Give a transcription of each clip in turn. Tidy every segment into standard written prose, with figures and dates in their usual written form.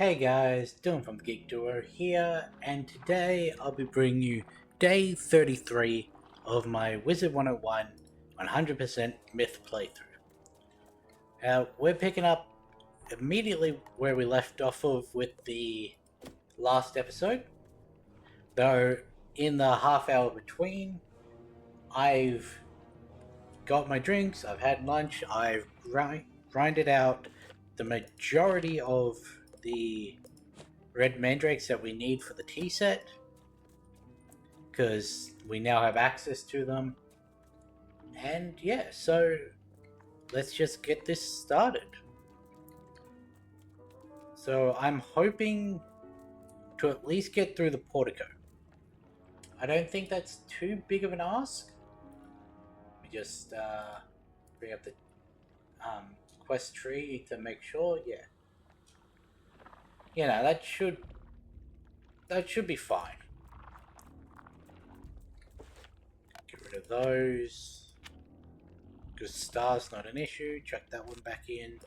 Hey guys, Dylan from Geek Duo here, and today I'll be bringing you day 33 of my Wizard101 100% Myth playthrough. We're picking up immediately where we left off of with the last episode, though in the half hour between, I've got my drinks, I've had lunch, I've grinded out the majority of the red mandrakes that we need for the tea set, because we now have access to them. And yeah, so let's just get this started. So I'm hoping to at least get through the portico. I don't think that's too big of an ask. We just bring up the quest tree to make sure. Yeah, that should be fine. Get rid of those. Because star's not an issue. Chuck that one back in.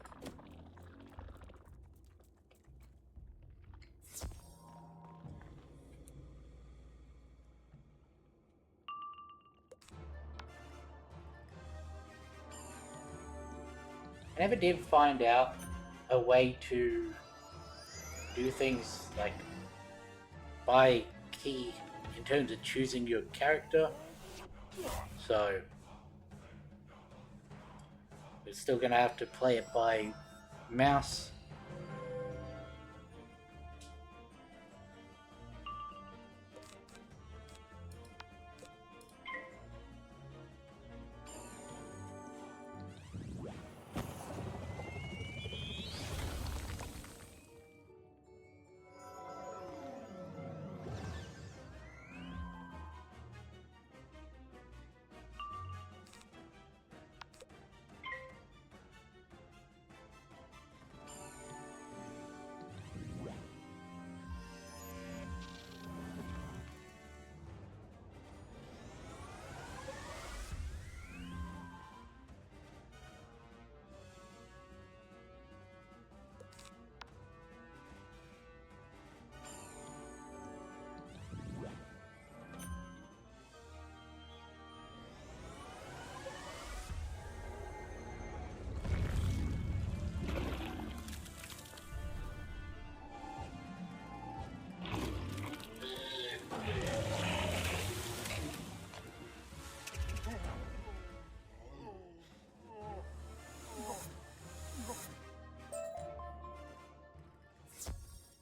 I never did find out a way to do things like by key in terms of choosing your character, so we're still gonna have to play it by mouse.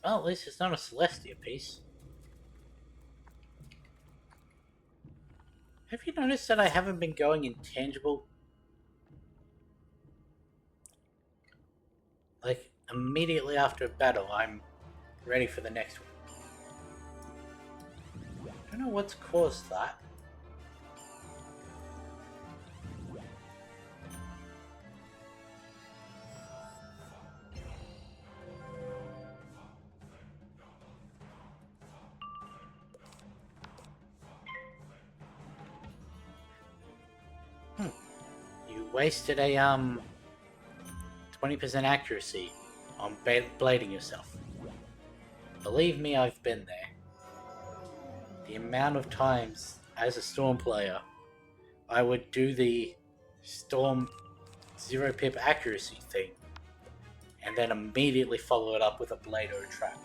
Well, at least it's not a Celestia piece. Have you noticed that I haven't been going intangible? Like, immediately after a battle, I'm ready for the next one. I don't know what's caused that. You wasted a 20% accuracy on blading yourself. Believe me, I've been there. The amount of times as a Storm player I would do the Storm 0 pip accuracy thing and then immediately follow it up with a Blado trap.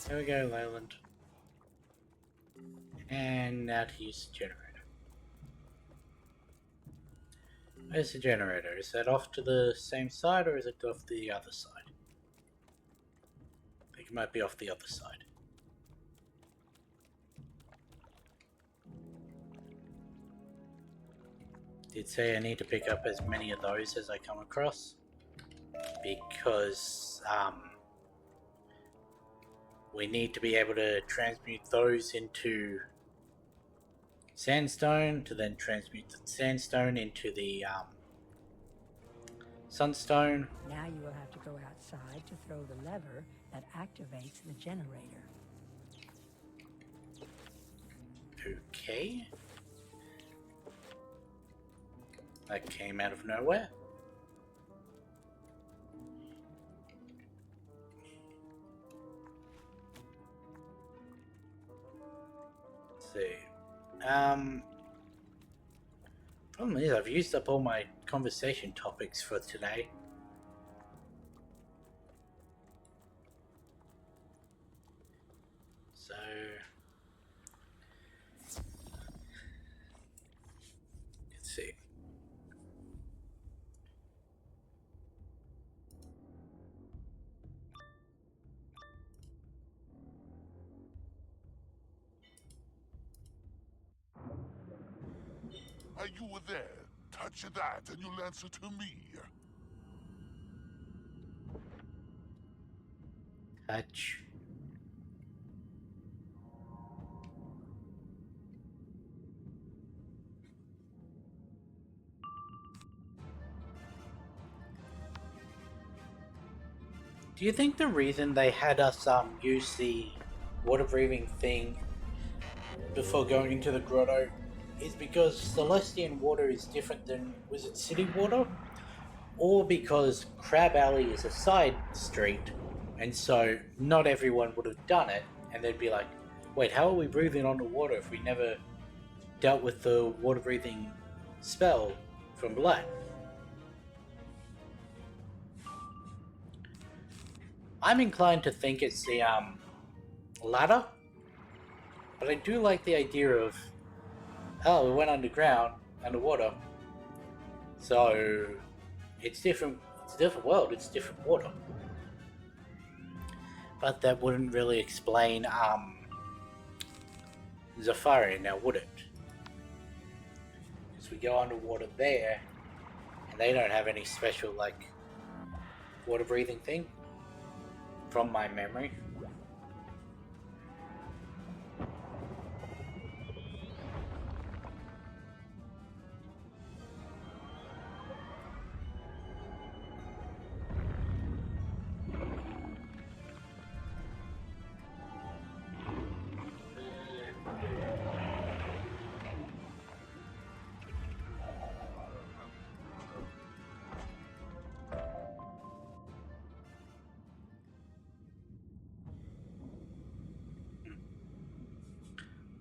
There we go, Leyland. And now to use the generator. Where's the generator? Is that off to the same side or is it off the other side? I think it might be off the other side. Did say I need to pick up as many of those as I come across because we need to be able to transmute those into sandstone to then transmute the sandstone into the sunstone. Now you will have to go outside to throw the lever that activates the generator. Okay. That came out of nowhere. Let's see. Problem is, I've used up all my conversation topics for today. So, let's see. You were there. Touch that and you'll answer to me. Touch. Do you think the reason they had us use the water breathing thing before going into the grotto is because Celestian water is different than Wizard City water? Or because Crab Alley is a side street, and so not everyone would have done it, and they'd be like, wait, how are we breathing underwater if we never dealt with the water breathing spell from Black? I'm inclined to think it's the latter, but I do like the idea of, oh, we went underwater, so it's different. It's a different world. It's different water. But that wouldn't really explain Zafari now, would it? Because we go underwater there, and they don't have any special like water breathing thing, from my memory.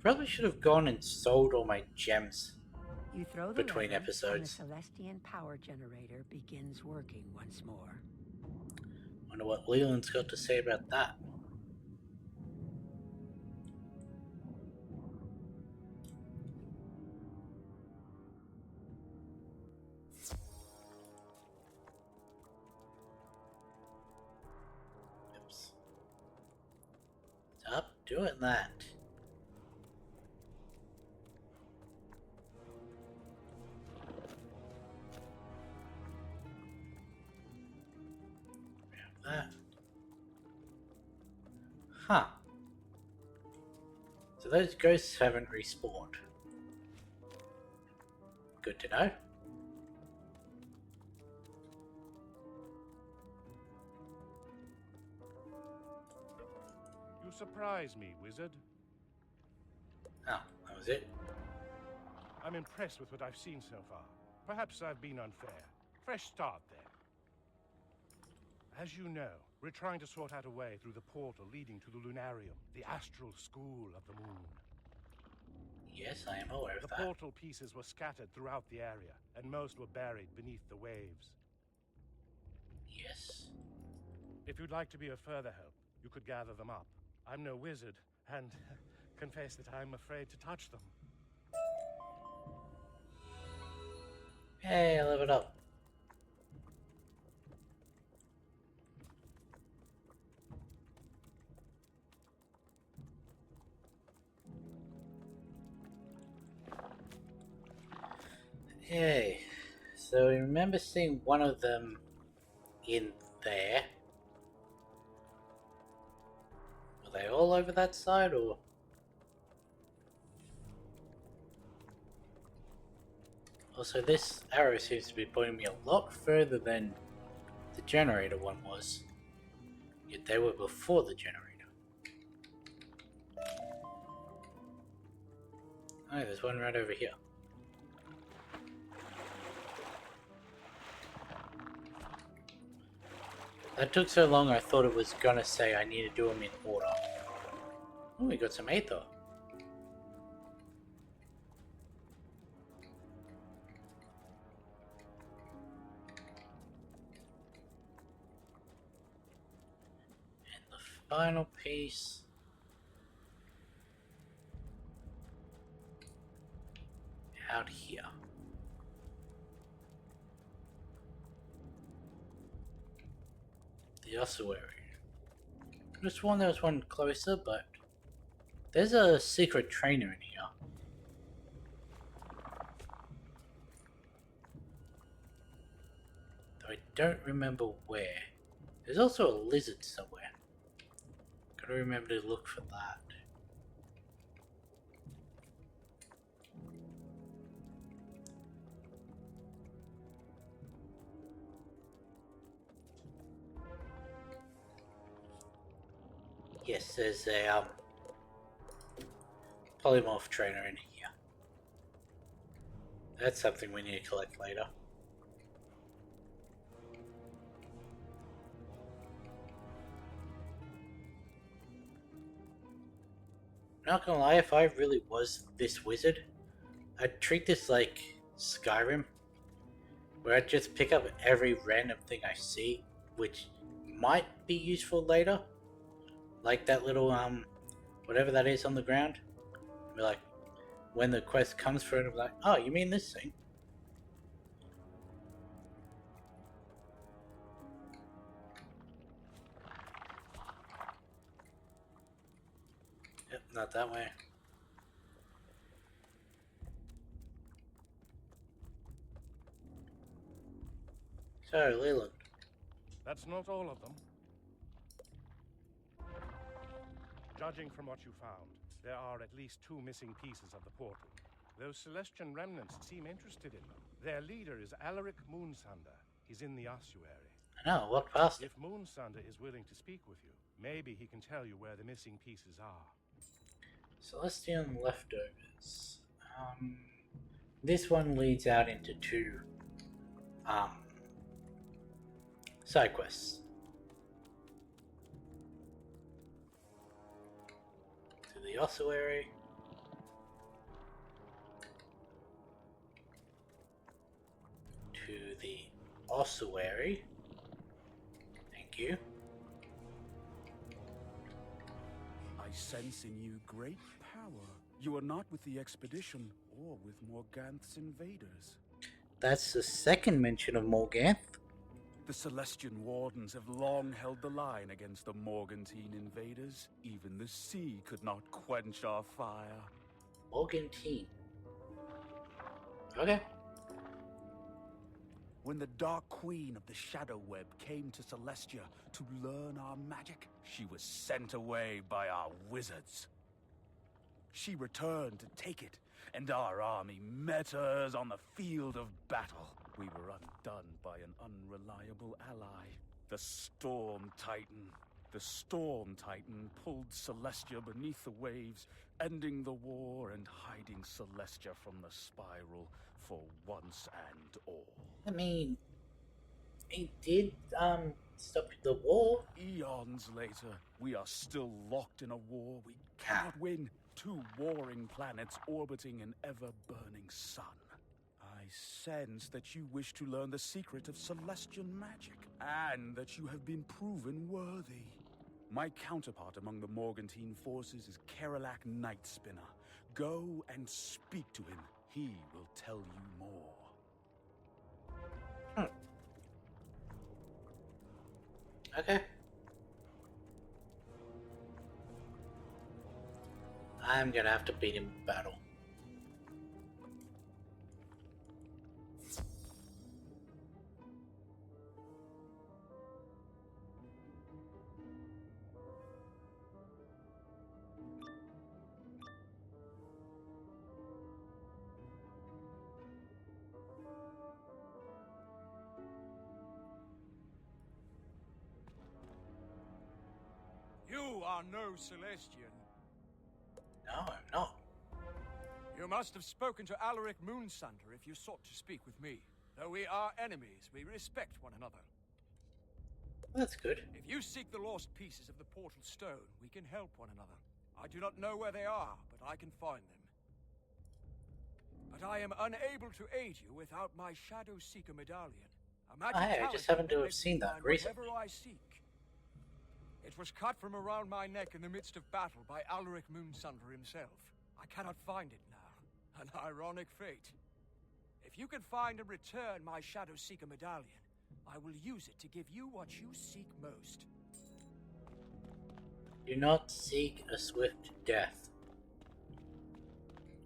Probably should have gone and sold all my gems You throw the between lever, episodes. and the Celestian power generator begins working once more. Wonder what Leland's got to say about that. Oops. Stop doing that. That. Huh. So those ghosts haven't respawned. Good to know. You surprise me, Wizard. Oh, that was it. I'm impressed with what I've seen so far. Perhaps I've been unfair. Fresh start, then. As you know, we're trying to sort out a way through the portal leading to the Lunarium, the astral school of the moon. Yes, I am aware of The that. portal pieces were scattered throughout the area, and most were buried beneath the waves. Yes. If you'd like to be of further help, you could gather them up. I'm no wizard, and confess that I'm afraid to touch them. Hey, I leveled up. Hey, so I remember seeing one of them in there. Were they all over that side, or? Also, this arrow seems to be pointing me a lot further than the generator one was. Yet they were before the generator. Oh, there's one right over here. That took so long I thought it was gonna say I need to do them in order. Oh, we got some Aether. And the final piece... out here. The ossuary. I just sworn there was one closer, but there's a secret trainer in here. Though I don't remember where. There's also a lizard somewhere. Gotta remember to look for that. Yes, there's a polymorph trainer in here. That's something we need to collect later. Not gonna lie, if I really was this wizard, I'd treat this like Skyrim, where I'd just pick up every random thing I see, which might be useful later. Like that little, whatever that is on the ground. Be like, when the quest comes for it, I'm like, oh, you mean this thing? Yep, not that way. So, Leland. That's not all of them. Judging from what you found, there are at least 2 missing pieces of the portal. Those Celestian remnants seem interested in them. Their leader is Alaric Moonsunder. He's in the ossuary. I know, walk past it. If Moonsunder is willing to speak with you, maybe he can tell you where the missing pieces are. Celestian leftovers. This one leads out into 2 side quests. To the ossuary. To the ossuary. Thank you. I sense in you great power. You are not with the expedition or with Morganth's invaders. That's the second mention of Morganth. The Celestian Wardens have long held the line against the Morgantine invaders. Even the sea could not quench our fire. Morgantine. Okay. When the Dark Queen of the Shadow Web came to Celestia to learn our magic, she was sent away by our wizards. She returned to take it, and our army met hers on the field of battle. We were undone by an unreliable ally, the Storm Titan. The Storm Titan pulled Celestia beneath the waves, ending the war and hiding Celestia from the spiral for once and all. I mean, he did stop the war. Eons later, we are still locked in a war we cannot win. 2 warring planets orbiting an ever-burning sun. I sense that you wish to learn the secret of Celestian magic, and that you have been proven worthy. My counterpart among the Morgantine forces is Kerelak Nightspinner. Go and speak to him. He will tell you more. Okay. I'm gonna have to beat him in battle. You are no Celestian. No, I'm not. You must have spoken to Alaric Moonsunder if you sought to speak with me. Though we are enemies, we respect one another. That's good. If you seek the lost pieces of the Portal Stone, we can help one another. I do not know where they are, but I can find them. But I am unable to aid you without my Shadow Seeker medallion. A magic Hey, I talisman just happened to have lets seen me that find recently. whatever I seek. It was cut from around my neck in the midst of battle by Alaric Moonsunder himself. I cannot find it now. An ironic fate. If you can find and return my Shadow Seeker medallion, I will use it to give you what you seek most. Do not seek a swift death.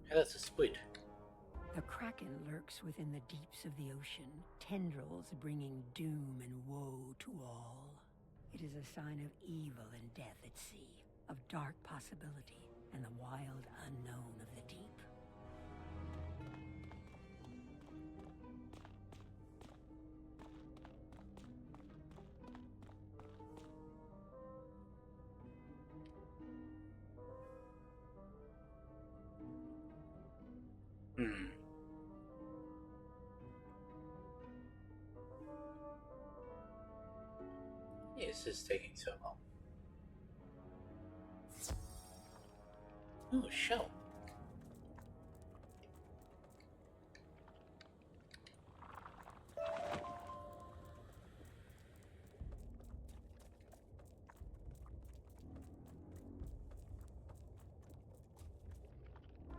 Hey, that's a squid. The Kraken lurks within the deeps of the ocean, tendrils bringing doom and woe to all. It is a sign of evil and death at sea, of dark possibility and the wild unknown of the deep. This is taking so long. Oh, shell.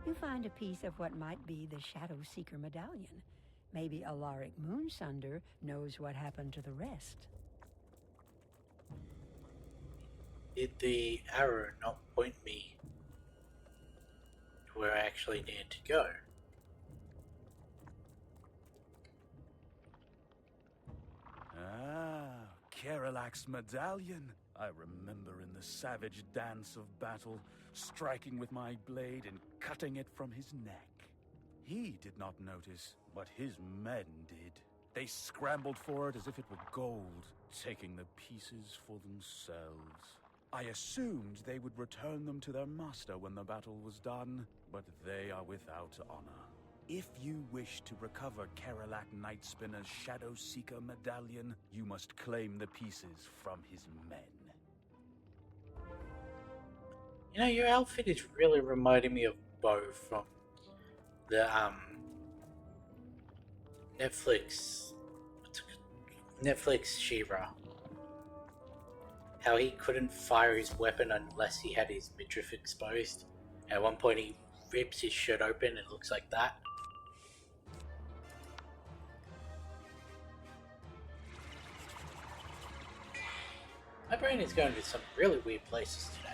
You find a piece of what might be the Shadow Seeker medallion. Maybe Alaric Moonsunder knows what happened to the rest. Did the arrow not point me to where I actually needed to go? Ah, Kerelak's medallion. I remember in the savage dance of battle, striking with my blade and cutting it from his neck. He did not notice, but his men did. They scrambled for it as if it were gold, taking the pieces for themselves. I assumed they would return them to their master when the battle was done, but they are without honor. If you wish to recover Kerelak Nightspinner's Shadow Seeker medallion, you must claim the pieces from his men. You know, your outfit is really reminding me of Bo from the Netflix She-Ra. How he couldn't fire his weapon unless he had his midriff exposed. At one point he rips his shirt open and it looks like that. My brain is going to some really weird places today.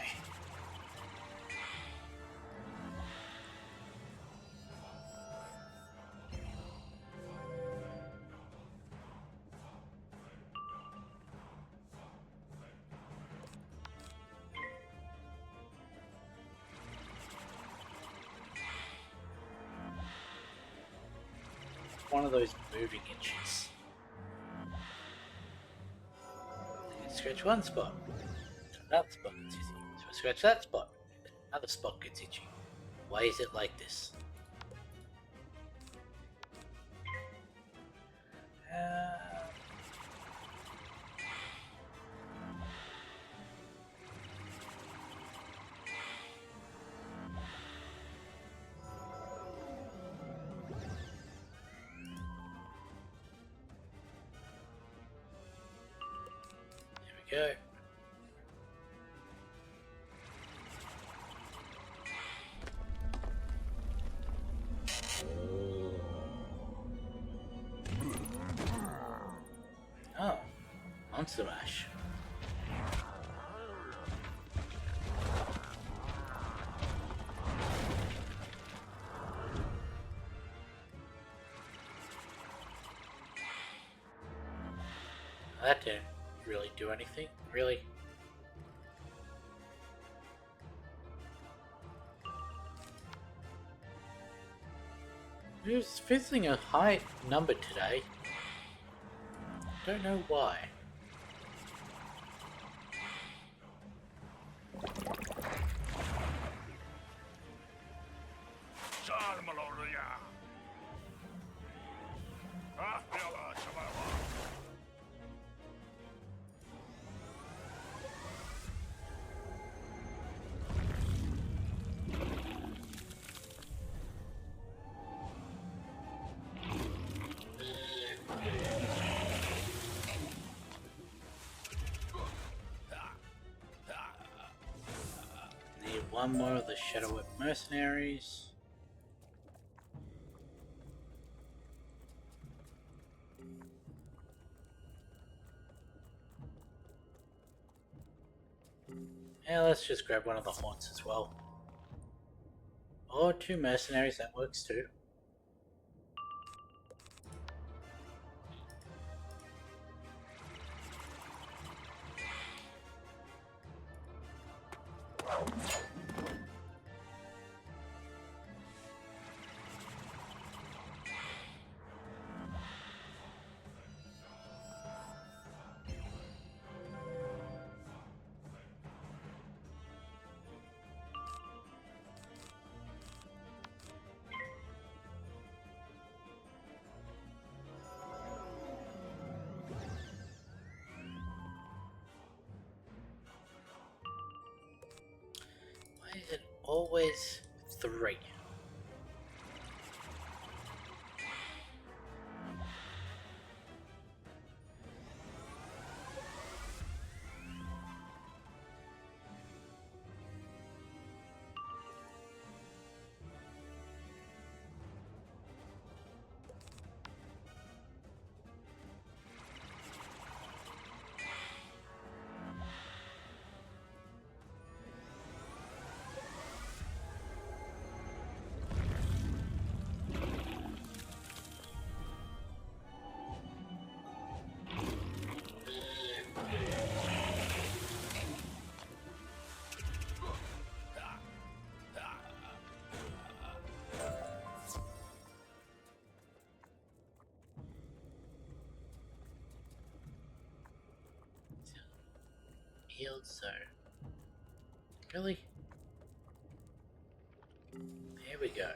One of those moving itches. You scratch one spot, another spot gets itchy. So I scratch that spot, another spot gets itchy. Why is it like this? There we go. Monster Mash. That didn't really do anything, really. He was fizzing a high number today. Don't know why. Need one more of the Shadow Whip mercenaries. Yeah, let's just grab one of the haunts as well. Or 2 mercenaries, that works too. Why is it always 3? Healed, so really? Here we go.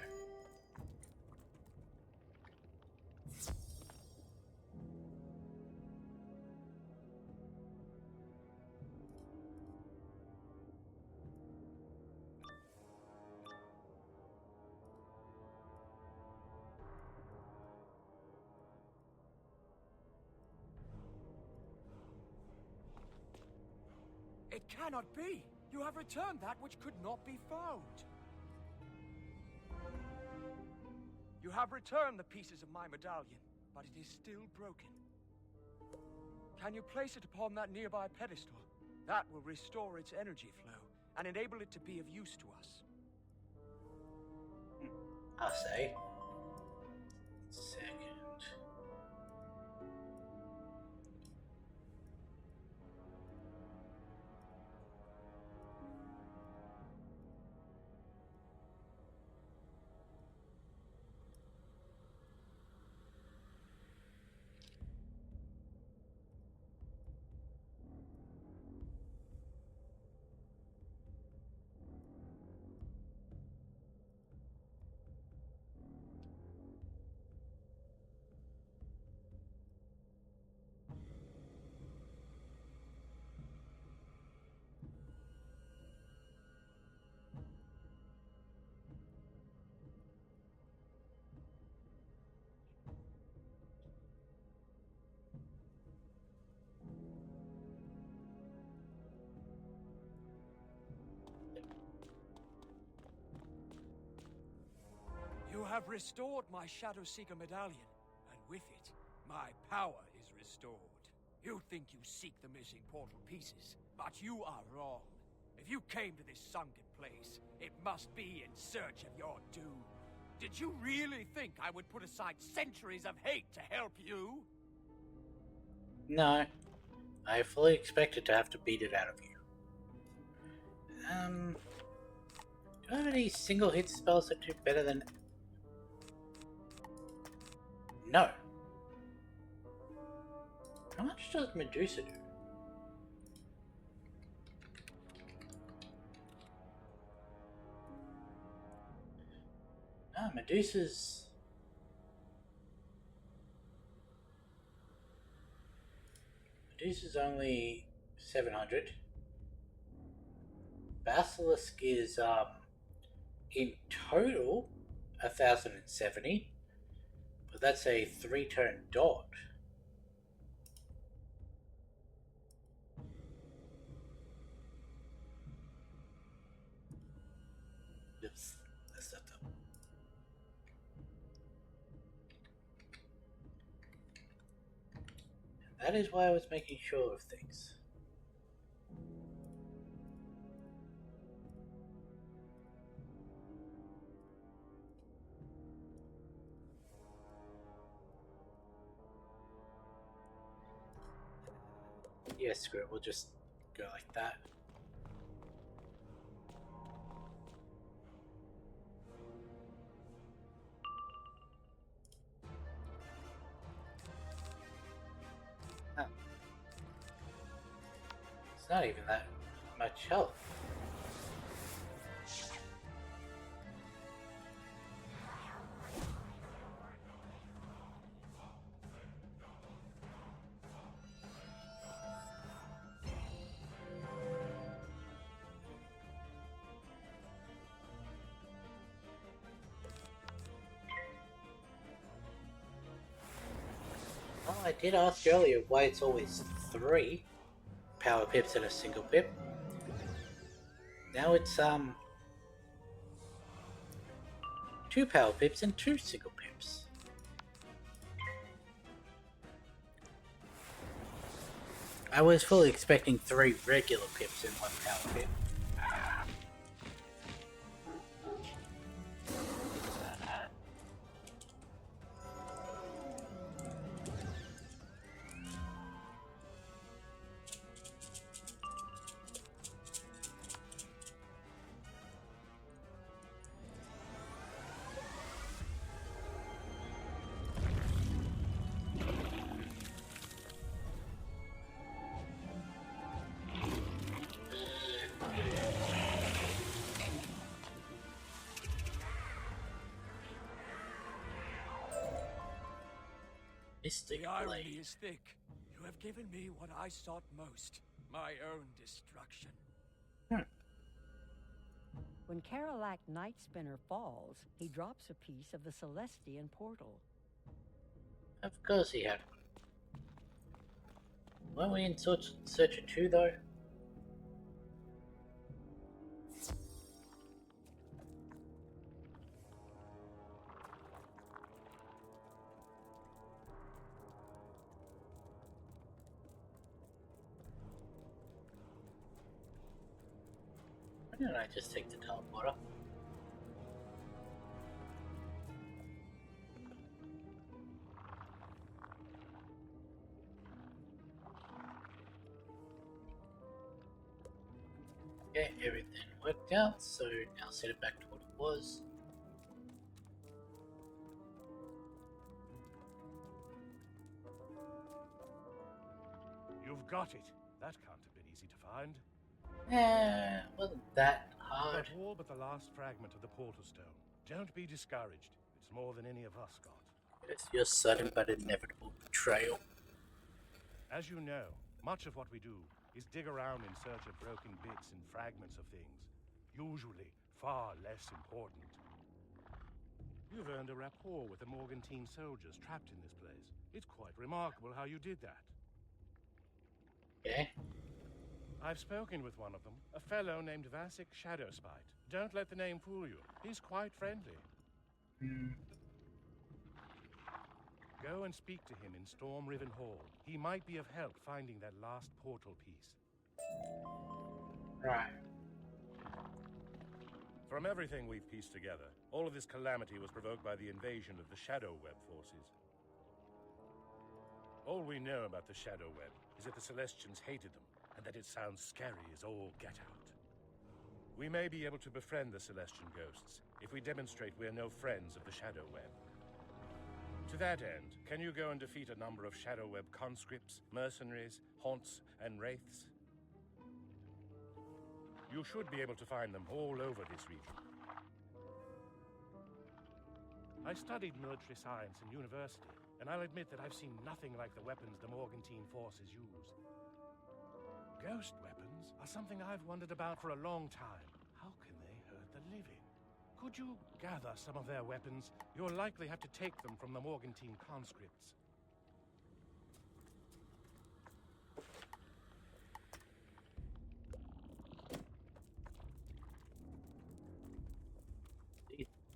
It cannot be! You have returned that which could not be found! You have returned the pieces of my medallion, but it is still broken. Can you place it upon that nearby pedestal? That will restore its energy flow, and enable it to be of use to us. I'll say. Second. You have restored my Shadow Seeker medallion, and with it, my power is restored. You think you seek the missing portal pieces, but you are wrong. If you came to this sunken place, it must be in search of your doom. Did you really think I would put aside centuries of hate to help you? No. I fully expected to have to beat it out of you. Do I have any single hit spells that do better than... No. How much does Medusa do? Ah, Medusa's only 700. Basilisk is in total 1070, but that's a 3-turn dot. Oops, that's not the... That is why I was making sure of things. Yeah, screw it, we'll just go like that. Oh. It's not even that much health. Well, I did ask earlier why it's always 3 power pips and a single pip. Now it's 2 power pips and 2 single pips. I was fully expecting 3 regular pips and 1 power pip. Mystic The irony Blade. is thick. You have given me what I sought most, my own destruction. When Karalak Nightspinner falls, he drops a piece of the Celestian portal. Of course he had one. Weren't we in search of 2 though? Why didn't I just take the teleporter? Okay, everything worked out, so now set it back to what it was. You've got it. That can't have been easy to find. It wasn't that hard. Got all but the last fragment of the portal stone. Don't be discouraged. It's more than any of us got. It's your sudden but inevitable betrayal. As you know, much of what we do is dig around in search of broken bits and fragments of things, usually far less important. You've earned a rapport with the Morgantine soldiers trapped in this place. It's quite remarkable how you did that. Okay. I've spoken with one of them, a fellow named Vasek Shadowspite. Don't let the name fool you. He's quite friendly. Go and speak to him in Storm Riven Hall. He might be of help finding that last portal piece. Right. From everything we've pieced together, all of this calamity was provoked by the invasion of the Shadow Web forces. All we know about the Shadow Web is that the Celestians hated them, and that it sounds scary as all get out. We may be able to befriend the Celestian ghosts if we demonstrate we're no friends of the Shadow Web. To that end, can you go and defeat a number of Shadow Web conscripts, mercenaries, haunts, and wraiths? You should be able to find them all over this region. I studied military science in university, and I'll admit that I've seen nothing like the weapons the Morgantine forces use. Ghost weapons are something I've wondered about for a long time. How can they hurt the living? Could you gather some of their weapons? You'll likely have to take them from the Morgantine conscripts.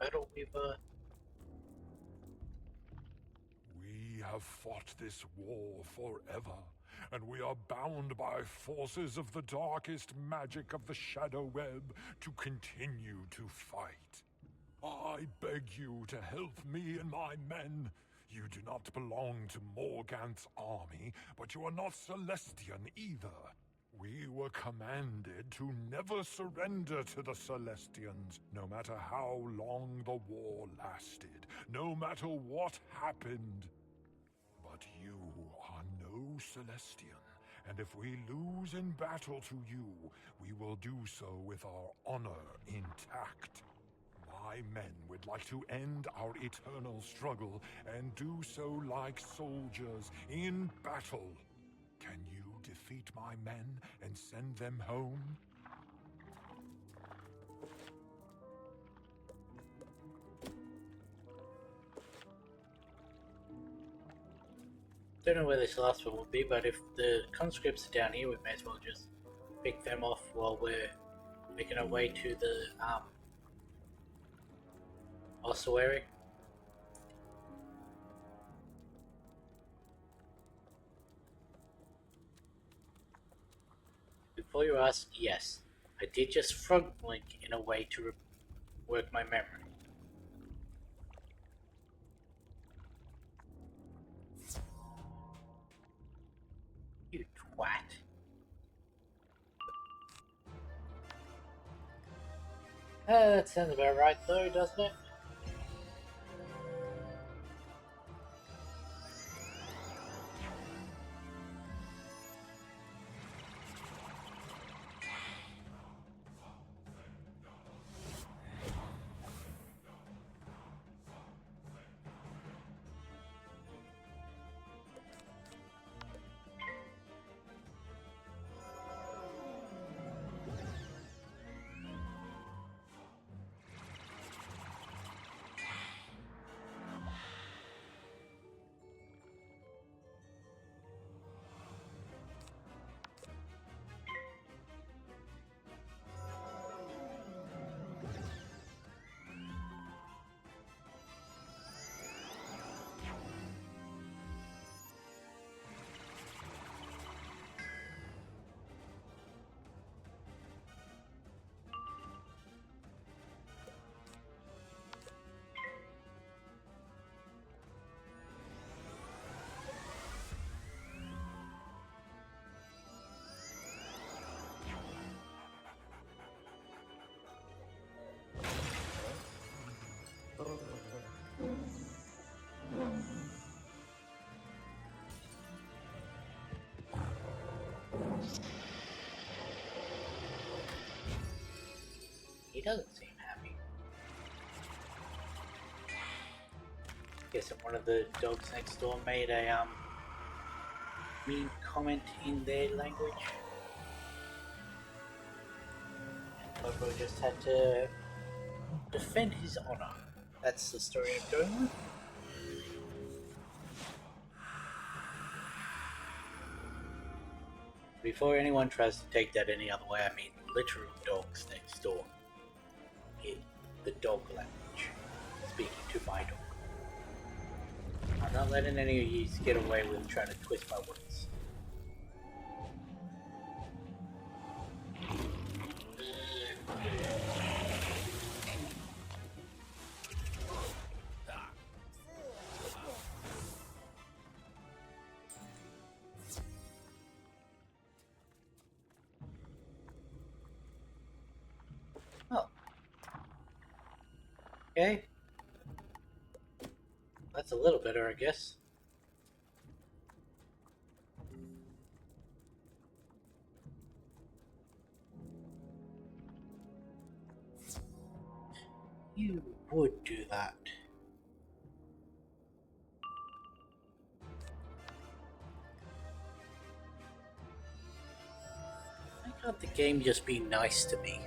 Battle Weaver. We have fought this war forever, and we are bound by forces of the darkest magic of the Shadow Web to continue to fight. I beg you to help me and my men. You do not belong to Morgant's army, but you are not Celestian either. We were commanded to never surrender to the Celestians, no matter how long the war lasted, no matter what happened. But you are no Celestian, and if we lose in battle to you, we will do so with our honor intact. My men would like to end our eternal struggle and do so like soldiers in battle. Can you defeat my men and send them home? Don't know where this last one will be, but if the conscripts are down here, we may as well just pick them off while we're making our way to the ossuary. Before you ask, yes, I did just front blink in a way to work my memory. You twat. That sounds about right though, doesn't it? He doesn't seem happy. Guessing one of the dogs next door made a mean comment in their language. And Popo just had to defend his honor. That's the story I'm going with. Before anyone tries to take that any other way, I mean literal dogs next door. In the dog language. Speaking to my dog. Not letting any of you get away with trying to twist my words. Oh. Okay. That's a little better, I guess. You would do that. Why can't the game just be nice to me?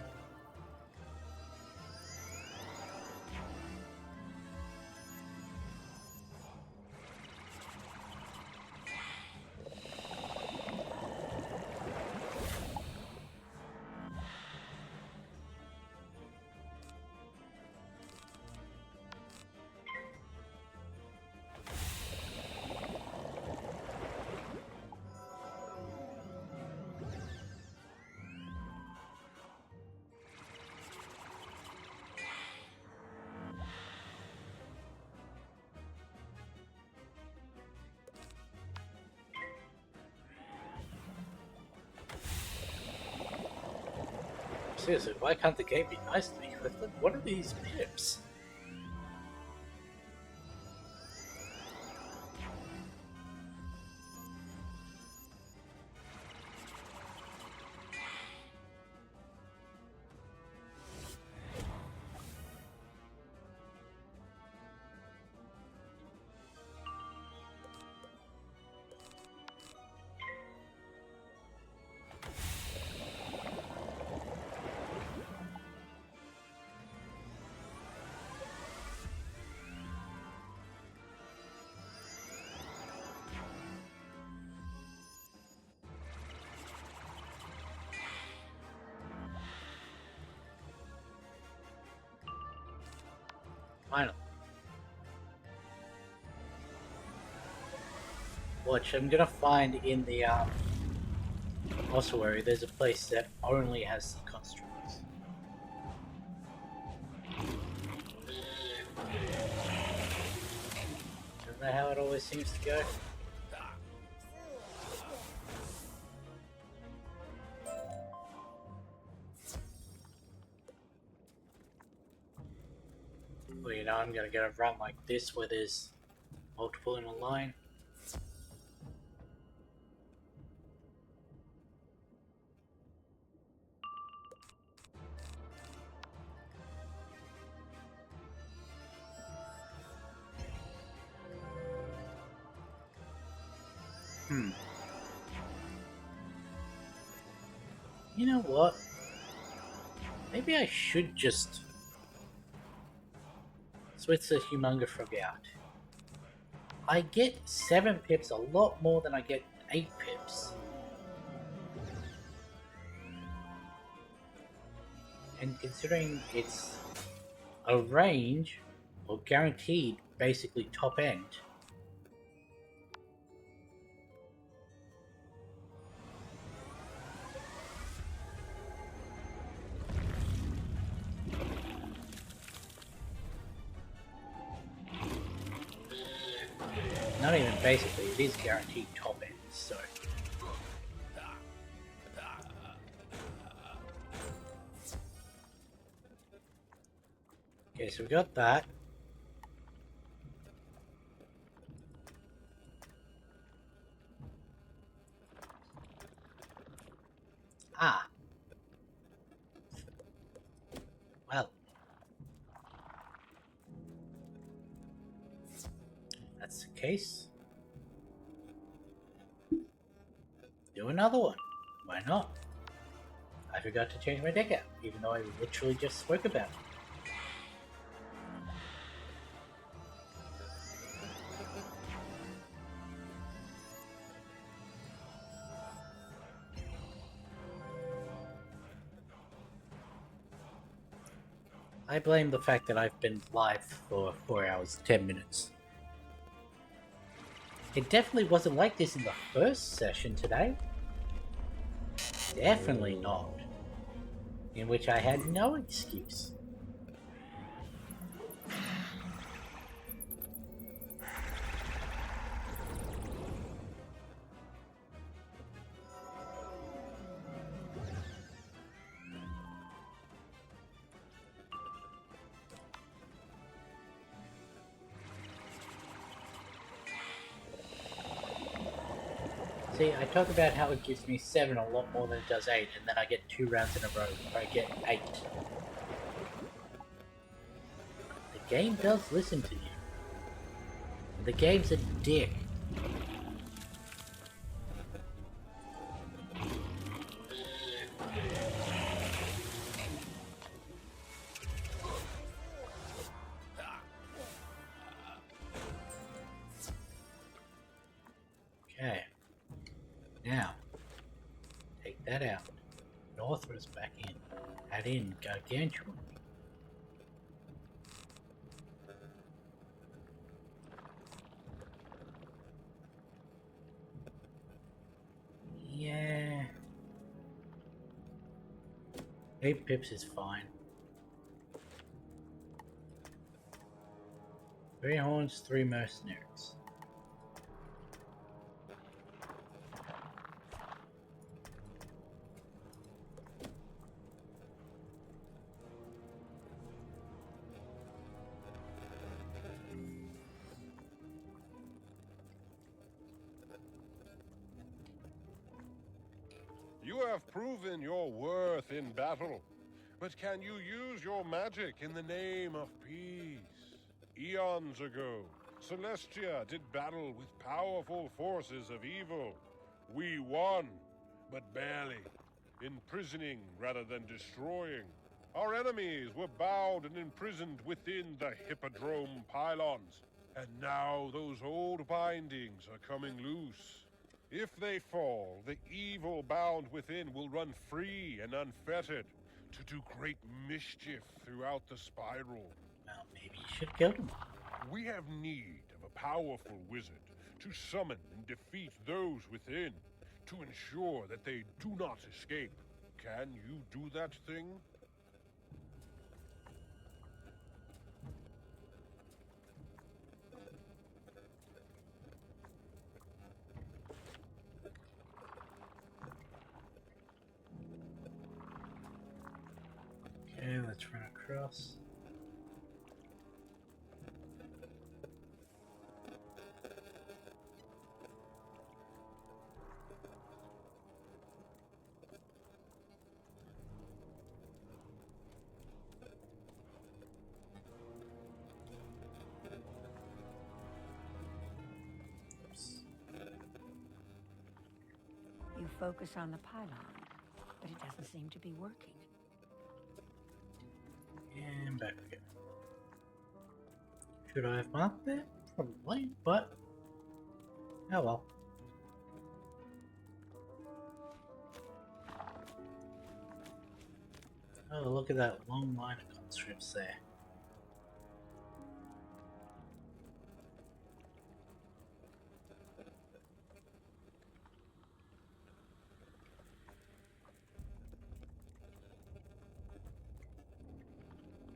Seriously, why can't the game be nice to me? What are these pips? Finally. Watch, I'm gonna find in the ossuary there's a place that only has the constructs. Isn't that how it always seems to go? Well, you know, I'm gonna get a run like this where there's multiple in a line. You know what? Maybe I should just switch the Humunga Frog out. I get 7 pips, a lot more than I get 8 pips. And considering it's a range, or guaranteed, basically top end. Not even basically, it is guaranteed top end, so. Okay, so we got that. Ah. Well. That's the case. Do another one. Why not? I forgot to change my deck out, even though I literally just spoke about it. I blame the fact that I've been live for 4 hours, 10 minutes. It definitely wasn't like this in the first session today. Definitely not. In which I had no excuse. See, I talk about how it gives me 7 a lot more than it does 8, and then I get 2 rounds in a row where I get 8. The game does listen to you. The game's a dick. Okay. Now, take that out. Northrus back in. Add in Gargantuan. Yeah. 8 pips is fine. 3 horns, 3 mercenaries. You have proven your worth in battle, but can you use your magic in the name of peace? Eons ago, Celestia did battle with powerful forces of evil. We won, but barely, imprisoning rather than destroying. Our enemies were bound and imprisoned within the Hippodrome pylons, and now those old bindings are coming loose. If they fall, the evil bound within will run free and unfettered to do great mischief throughout the spiral. Well, maybe you should kill them. We have need of a powerful wizard to summon and defeat those within, to ensure that they do not escape. Can you do that thing? Okay, let's run across. Oops. You focus on the pylon, but it doesn't seem to be working. And back we go. Should I have marked that? Probably, but oh well. Oh, look at that long line of conscripts there.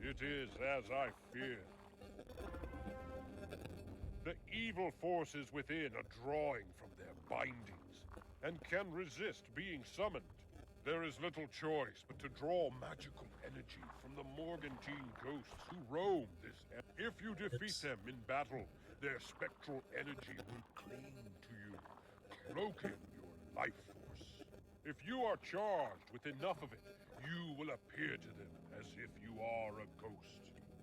It is as I feared. The evil forces within are drawing from their bindings, and can resist being summoned. There is little choice but to draw magical energy from the Morgantine ghosts who roam this. If you defeat them in battle, their spectral energy will cling to you, cloaking your life force. If you are charged with enough of it, you will appear to them as if you are a ghost.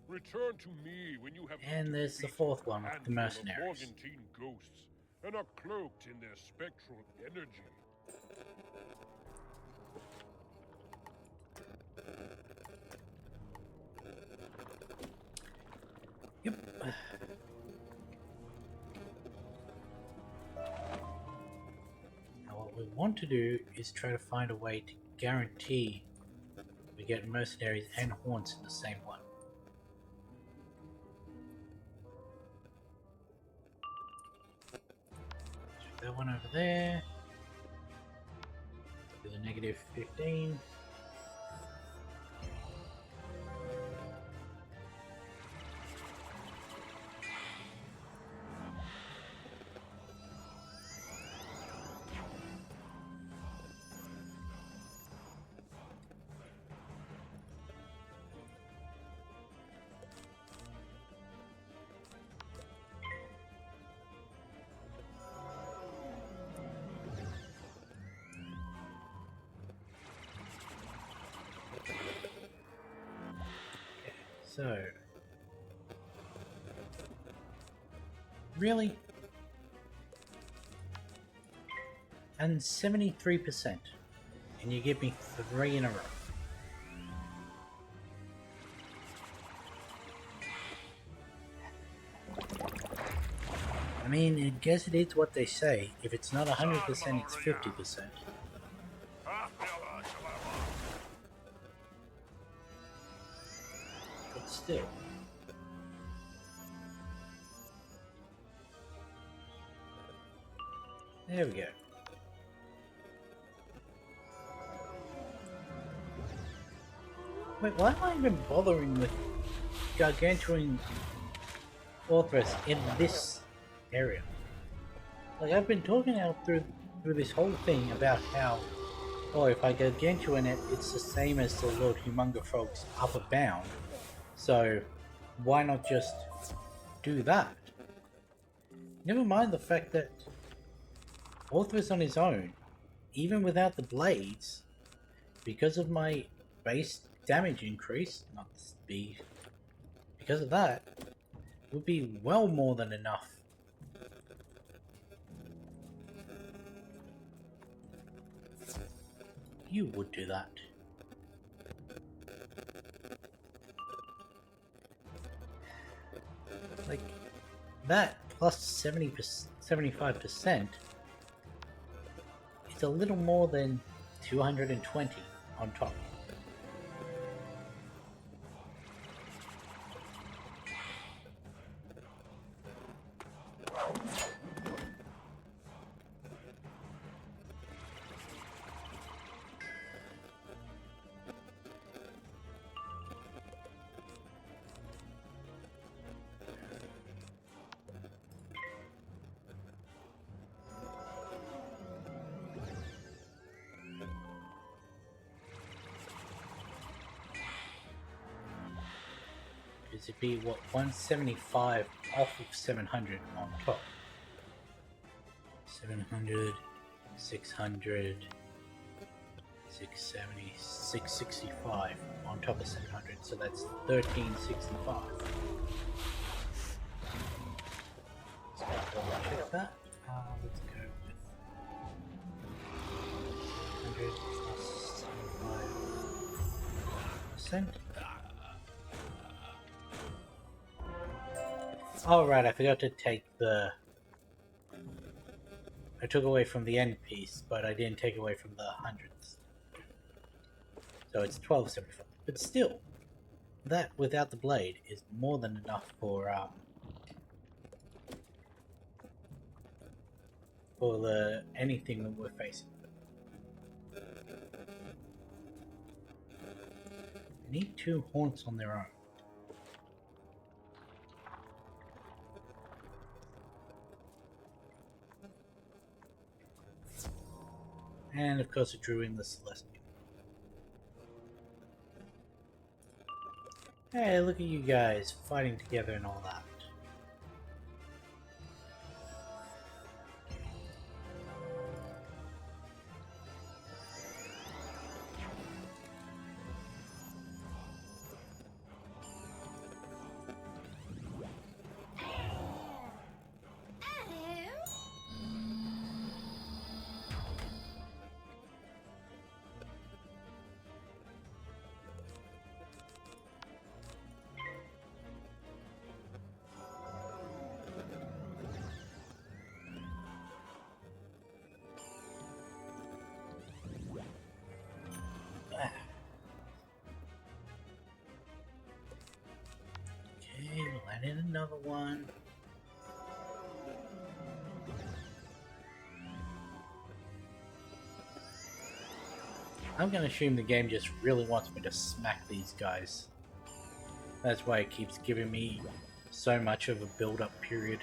Return to me when you have And there's the fourth one with the mercenaries. Morgantine ghosts, and are cloaked in their spectral energy. Yep. Now what we want to do is try to find a way to guarantee we get mercenaries and haunts in the same one. one over there. Do the negative 15. So, really? And 73%. And you give me 3 in a row. I mean, I guess it is what they say. If it's not 100%, it's 50%. But still. There we go. Wait, why am I even bothering with gargantuan Orthrus in this area? Like, I've been talking out through this whole thing about how, oh, if I gargantuan it, it's the same as the Lord Humunga Frog's upper bound. So, why not just do that? Never mind the fact that Orthrus on his own, even without the blades, because of my base damage increase, not speed, because of that, would be well more than enough. You would do that. Like, that plus 75% is a little more than 220 on top. It'd be what, 175 off of 700 on top. 700, 600, 670, 665 on top of 700, so that's 1365. So check that. Let's go with 100 plus 75%. Oh right, I forgot to take the... I took away from the end piece, but I didn't take away from the hundreds. So it's 1275. But still, that without the blade is more than enough for the anything that we're facing. I need 2 haunts on their own. And of course, I drew in the Celestial. Hey, look at you guys fighting together and all that. Okay, we'll add in another one. I'm gonna assume the game just really wants me to smack these guys. That's why it keeps giving me so much of a build-up period.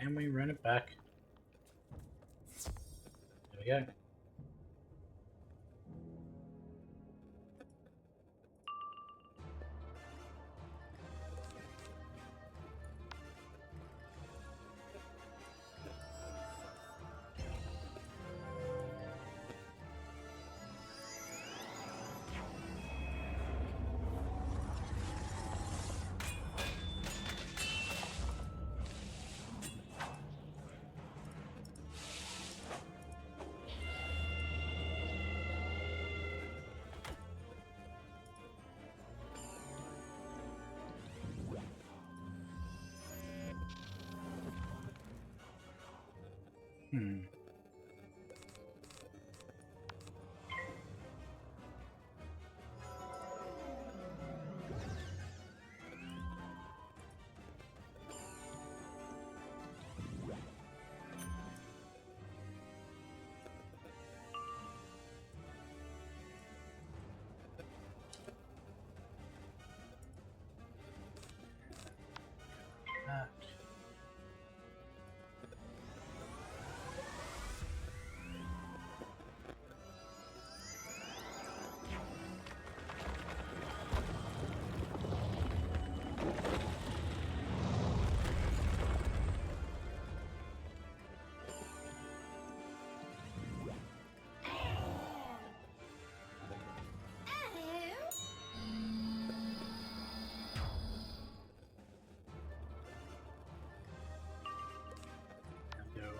And we run it back. There we go.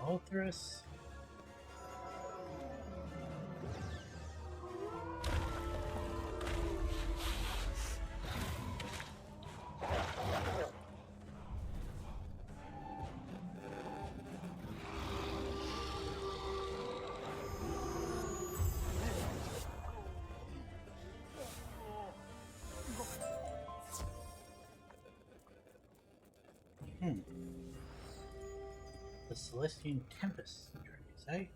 Ulthrus. The Celestian Tempest journeys, eh?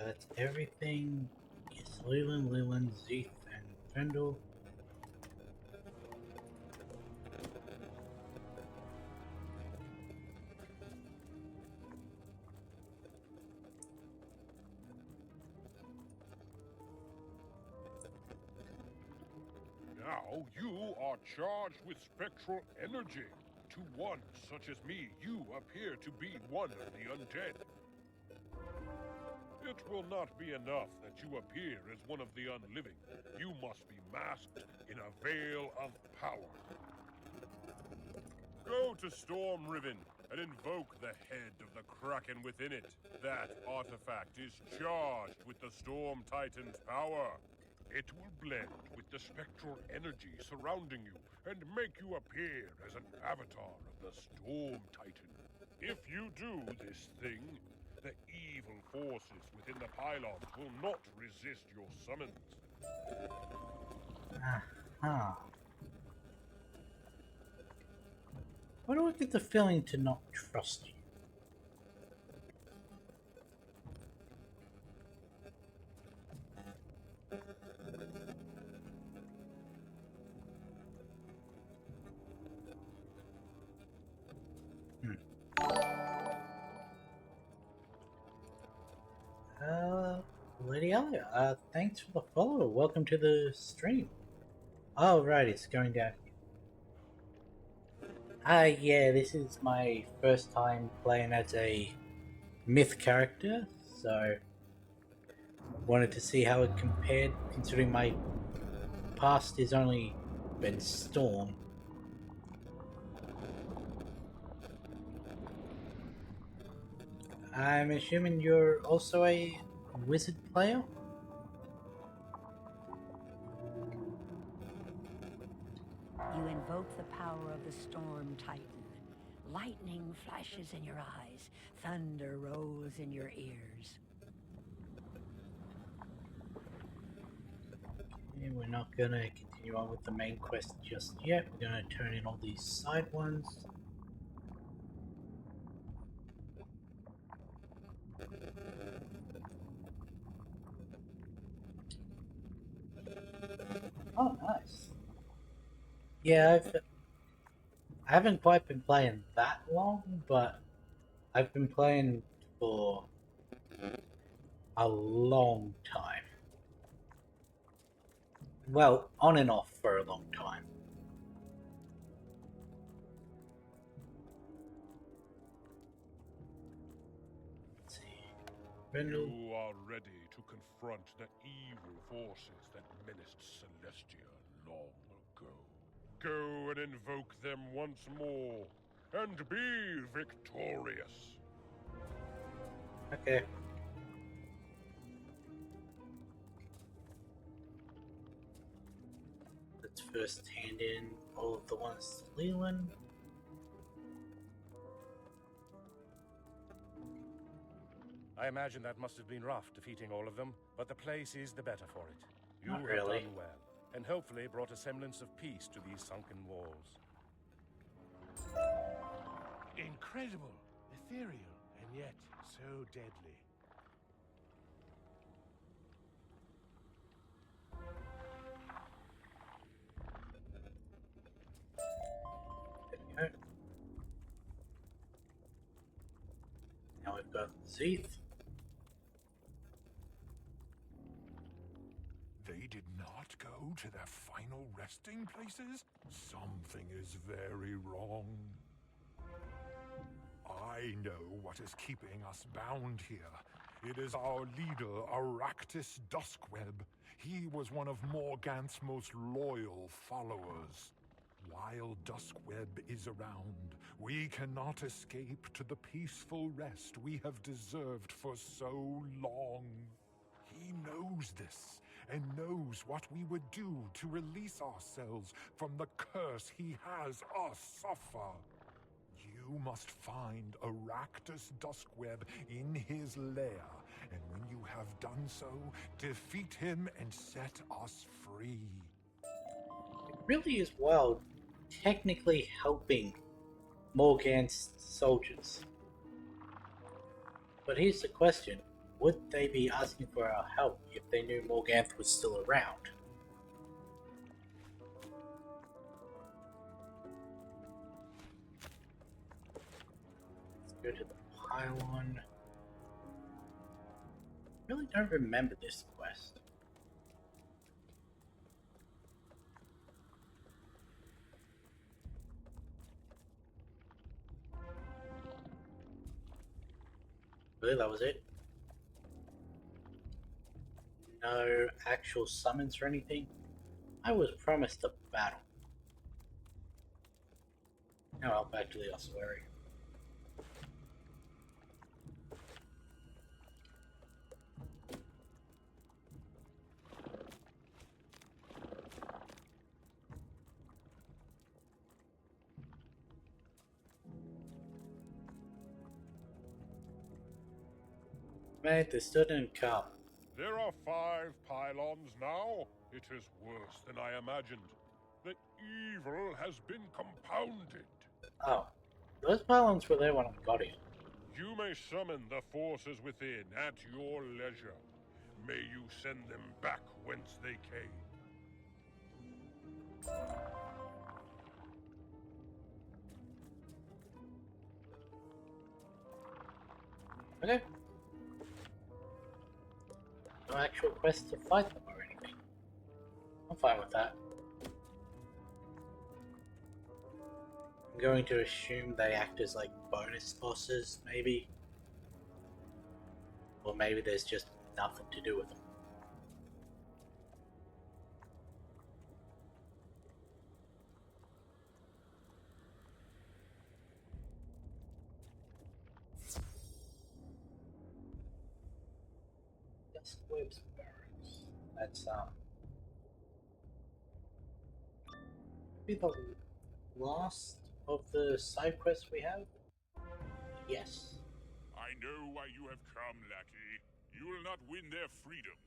That's everything. Yes, Leland, Zeeth, and Vendel. Now you are charged with spectral energy. To one such as me, you appear to be one of the undead. It will not be enough that you appear as one of the unliving. You must be masked in a veil of power. Go to Storm Riven and invoke the head of the Kraken within it. That artifact is charged with the Storm Titan's power. It will blend with the spectral energy surrounding you and make you appear as an avatar of the Storm Titan. If you do this thing, the evil forces within the pylons will not resist your summons. Aha. Why do I get the feeling to not trust you? Lady Elliot, thanks for the follow. Welcome to the stream. Oh, right, it's going down here. Yeah, this is my first time playing as a myth character, so wanted to see how it compared, considering my past has only been Storm. I'm assuming you're also a wizard player? You invoke the power of the Storm Titan. Lightning flashes in your eyes. Thunder rolls in your ears. And we're not gonna continue on with the main quest just yet. We're gonna turn in all these side ones. Oh, nice. Yeah, I haven't quite been playing that long, but I've been playing for a long time. Well, on and off for a long time. Let's see. Brindle. You are ready to confront the evil forces that menaced Celestia long ago. Go and invoke them once more, and be victorious. Okay. Let's first hand in all of the ones to Leland. I imagine that must have been rough defeating all of them, but the place is the better for it. You Not have really. done well, and hopefully brought a semblance of peace to these sunken walls. Incredible, ethereal, and yet so deadly. There we go. Now we've got Zeeth. They did not go to their final resting places? Something is very wrong. I know what is keeping us bound here. It is our leader, Aractus Duskweb. He was one of Morganth's most loyal followers. While Duskweb is around, we cannot escape to the peaceful rest we have deserved for so long. He knows this, and knows what we would do to release ourselves from the curse he has us suffer. You must find Aractus Duskweb in his lair, and when you have done so, defeat him and set us free. It really is wild, technically helping Morgan's soldiers. But here's the question. Would they be asking for our help if they knew Morganth was still around? Let's go to the pylon. Really don't remember this quest. Really, that was it? No actual summons or anything? I was promised a battle. Now I'll back to the ossuary. Mate, they still didn't come. There are 5 pylons now. It is worse than I imagined. The evil has been compounded. Oh, those pylons were there when I got here. You may summon the forces within at your leisure. May you send them back whence they came. Okay. no actual quest to fight them or anything. I'm fine with that. I'm going to assume they act as like bonus bosses, maybe. Or maybe there's just nothing to do with them. Web's barracks. That's be the last of the side quests we have. Yes. I know why you have come, lackey. You will not win their freedom.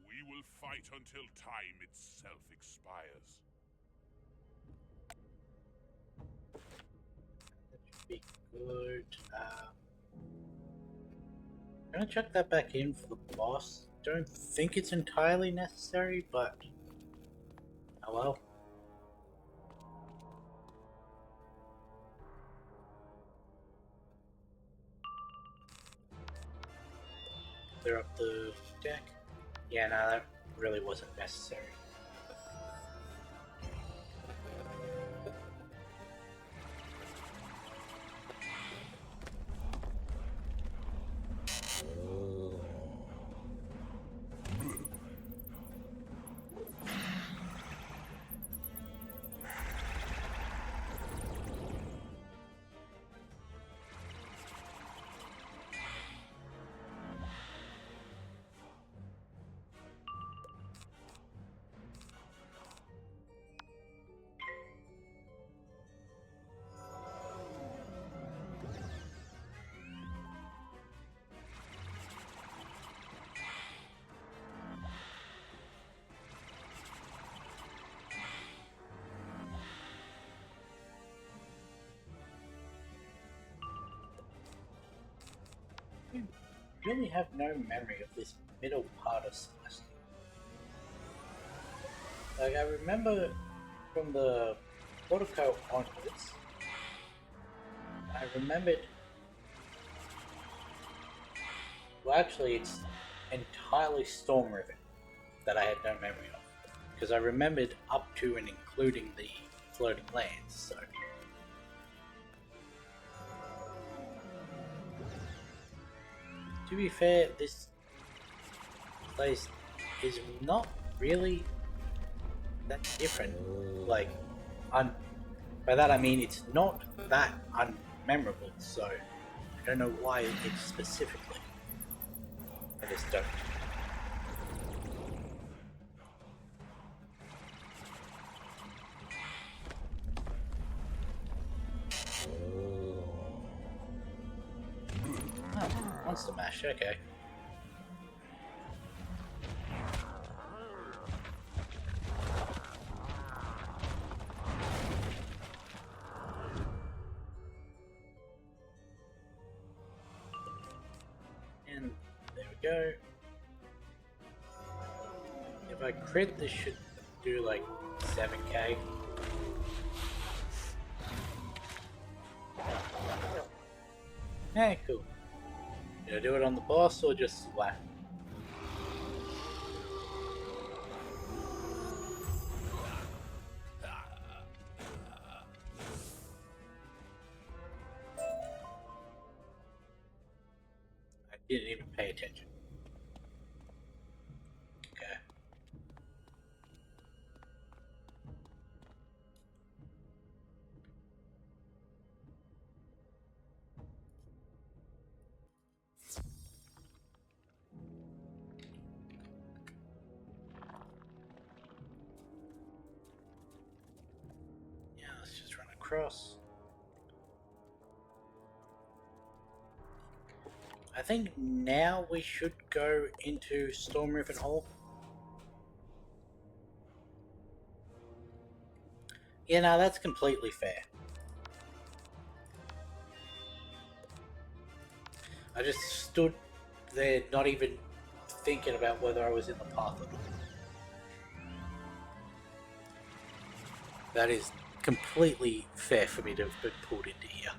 We will fight until time itself expires. That should be good. I'm gonna check that back in for the boss. Don't think it's entirely necessary, but oh well. Clear up the deck. Yeah, no, that really wasn't necessary. I really have no memory of this middle part of Celestia. Like, I remember from the Portico onwards, I remembered. Well, actually, it's entirely Storm River that I had no memory of. Because I remembered up to and including the floating lands, so. To be fair, this place is not really that different. Like, by that I mean it's not that unmemorable, so I don't know why it's specifically. I just don't. Oh, Monster Mash, okay. And there we go. If I crit, this should do like 7k. Hey, cool. Did I do it on the boss or just splat? I didn't even pay attention. Okay. Yeah, let's just run across. I think now we should go into Storm Riven Hall. Yeah, no, that's completely fair. I just stood there not even thinking about whether I was in the path or not. That is completely fair for me to have been pulled into here.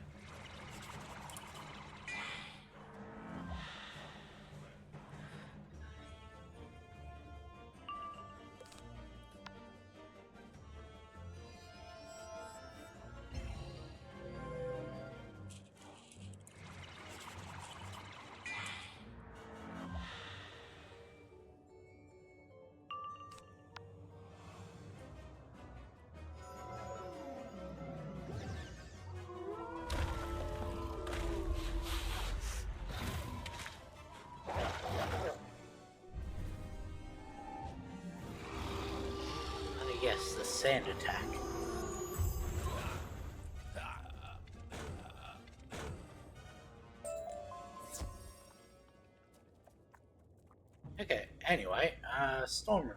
yes, the sand attack. Okay, anyway, storm room.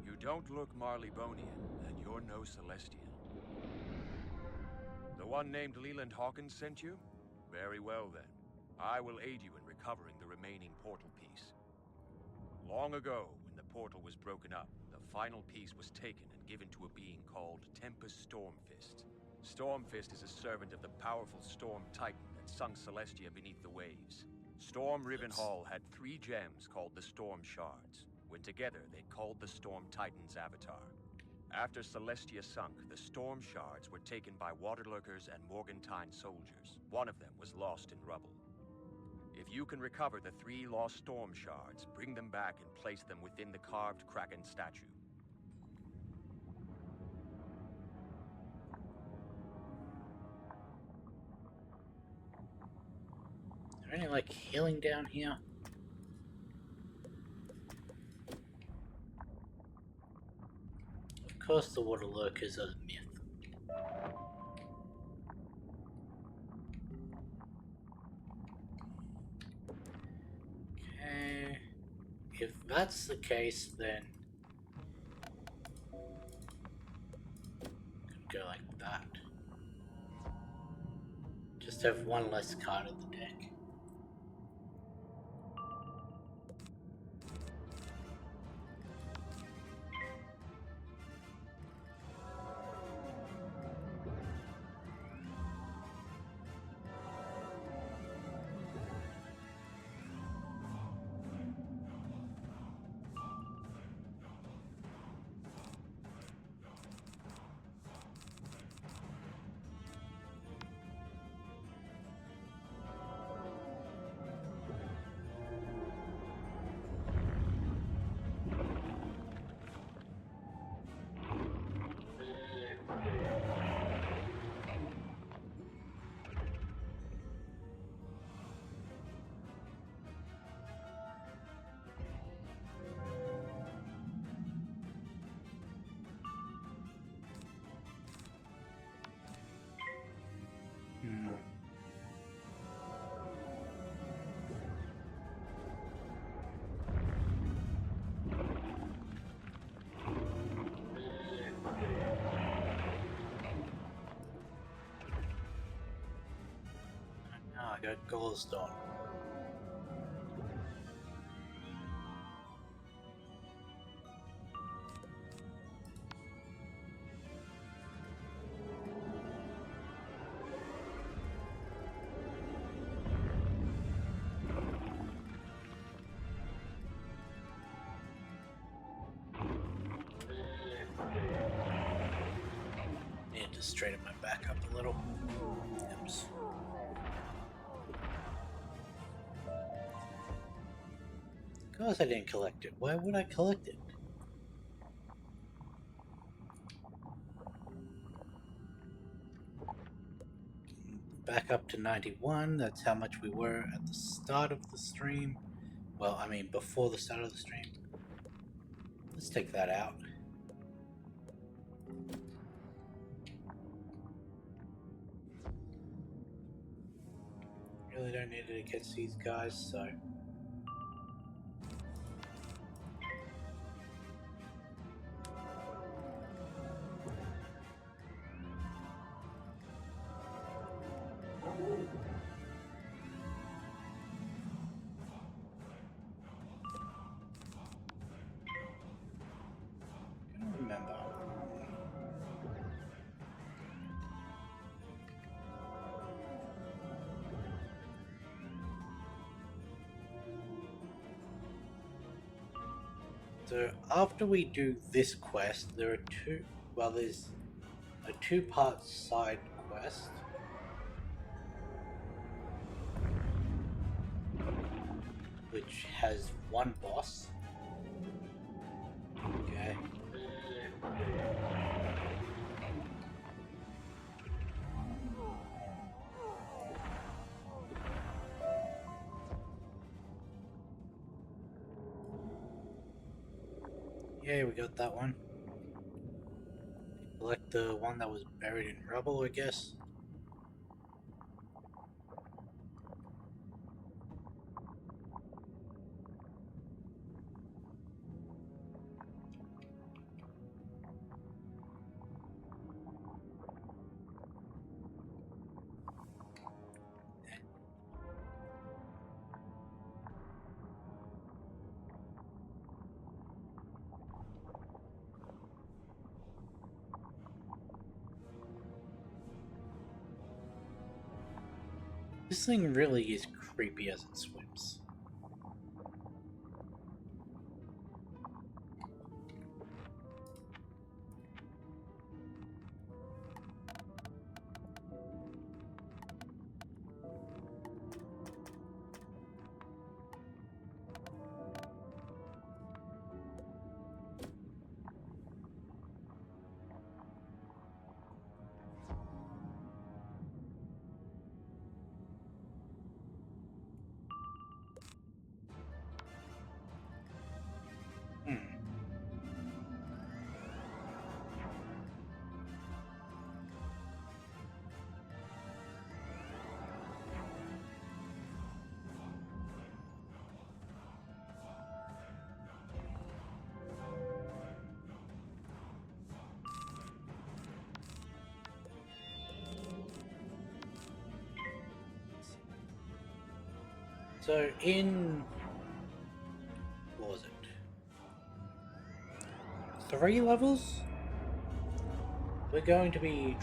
You don't look Marleybonian, and you're no Celestian. The one named Leland Hawkins sent you? Very well, then. I will aid you in recovering the remaining portal piece. Long ago, when the portal was broken up, the final piece was taken and given to a being called Tempest Stormfist. Stormfist is a servant of the powerful Storm Titan that sunk Celestia beneath the waves. Storm Rivenhall had 3 gems called the Storm Shards. When together, they called the Storm Titan's avatar. After Celestia sunk, the Storm Shards were taken by Waterlurkers and Morgantine soldiers. One of them was lost in rubble. If you can recover the 3 lost Storm Shards, bring them back and place them within the carved Kraken statue. Is there any, like, healing down here? Of course the Waterlurkers are a myth. Okay. If that's the case, then could go like that. Just have one less card in the deck. I got Goldstone. Need to straighten my back up a little. Oops. Of course I didn't collect it. Why would I collect it? Back up to 91. That's how much we were at the start of the stream. Well, I mean, before the start of the stream. Let's take that out. Really don't need it against these guys, so... I don't remember. So after we do this quest, there are two, well, there's a 2-part side quest. Which has 1 boss. Okay. Yeah, we got that one. Like the one that was buried in rubble, I guess. This thing really is creepy as it swims. Hmm. So in, what was it? 3 levels? We're going to be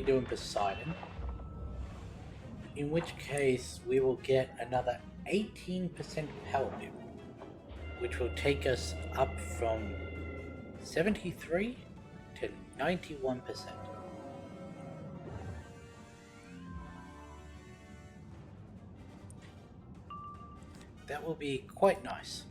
doing Poseidon. In which case we will get another 18% power level, which will take us up from 73 to 91%. That will be quite nice.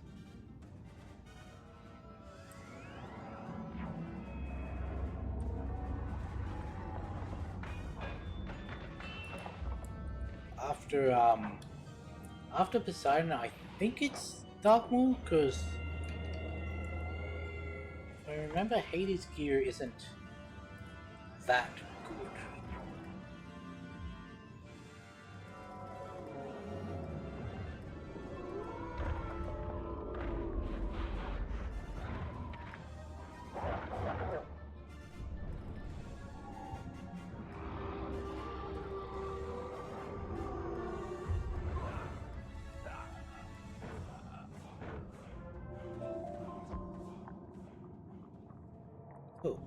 After Poseidon, I think it's Darkmoor, because if I remember, Hades' gear isn't that good. Oh.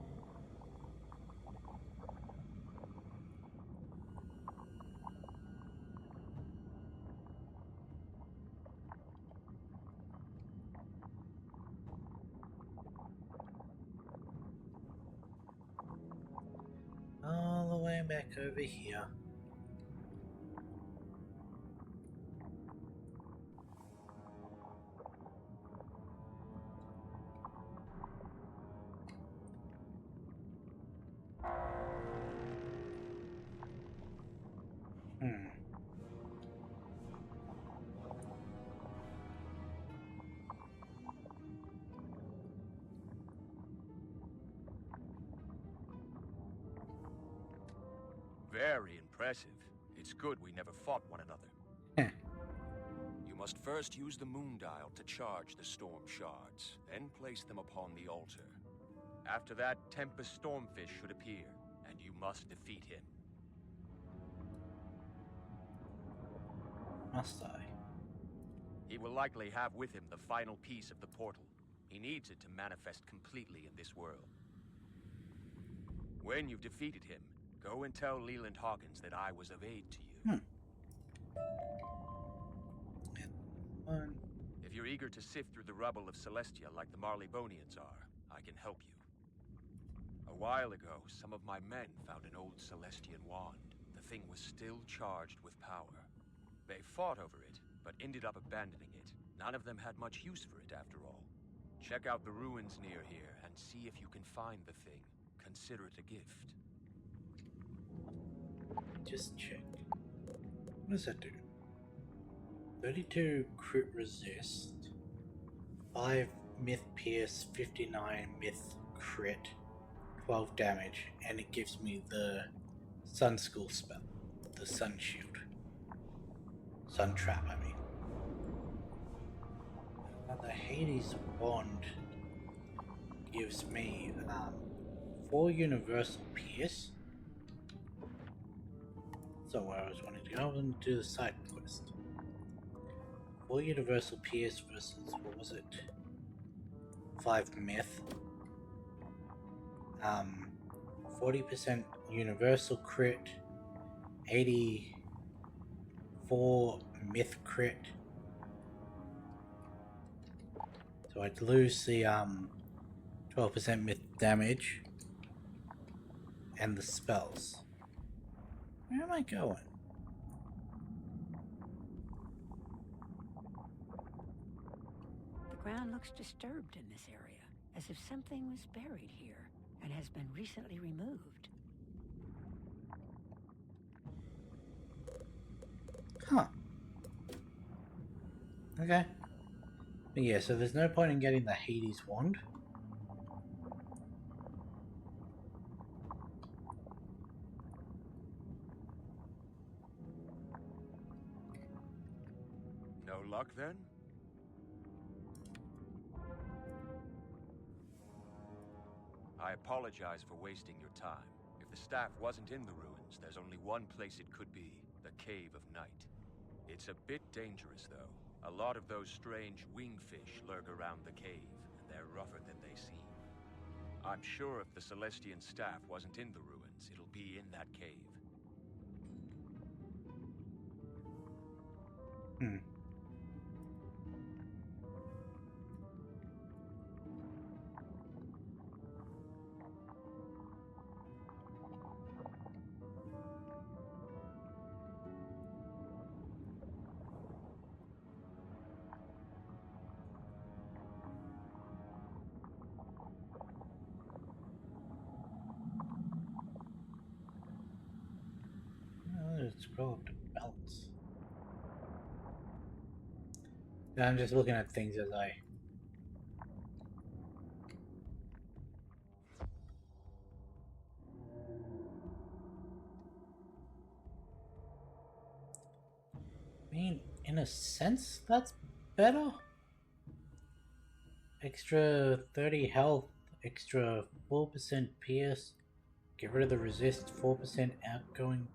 All the way back over here. Hmm. Very impressive. It's good we never fought one another. Heh. You must first use the moon dial to charge the storm shards, then place them upon the altar. After that, Tempest Stormfish should appear, and you must defeat him. Must I? He will likely have with him the final piece of the portal. He needs it to manifest completely in this world. When you've defeated him, go and tell Leland Hawkins that I was of aid to you. One. If you're eager to sift through the rubble of Celestia like the Marleybonians are, I can help you. A while ago, some of my men found an old Celestian wand. The thing was still charged with power. They fought over it, but ended up abandoning it. None of them had much use for it after all. Check out the ruins near here and see if you can find the thing. Consider it a gift. Just check. What does that do? 32 crit resist. 5 Myth Pierce, 59 Myth Crit, 12 damage, and it gives me the Sun School spell, the Sun Shield. Sun Trap, I mean. Now the Hades Wand gives me 4 Universal Pierce. So where I was wanting to go, I was going to do the side quest. 4 Universal Pierce versus, what was it? 5 Myth. 40% Universal Crit. 84 Myth Crit. So I'd lose the 12% Myth damage. And the spells. Where am I going? The ground looks disturbed in this area, as if something was buried here and has been recently removed. Huh. Okay. But yeah, so there's no point in getting the Hades wand. No luck then? I apologize for wasting your time. If the staff wasn't in the ruins, there's only one place it could be, the Cave of Night. It's a bit dangerous, though. A lot of those strange wingfish lurk around the cave, and they're rougher than they seem. I'm sure if the Celestian staff wasn't in the ruins, it'll be in that cave. Hmm. Scroll up to belts. Now I'm just looking at things as I... I mean, in a sense, that's better. Extra 30 health, extra 4% pierce, get rid of the resist, 4% outgoing,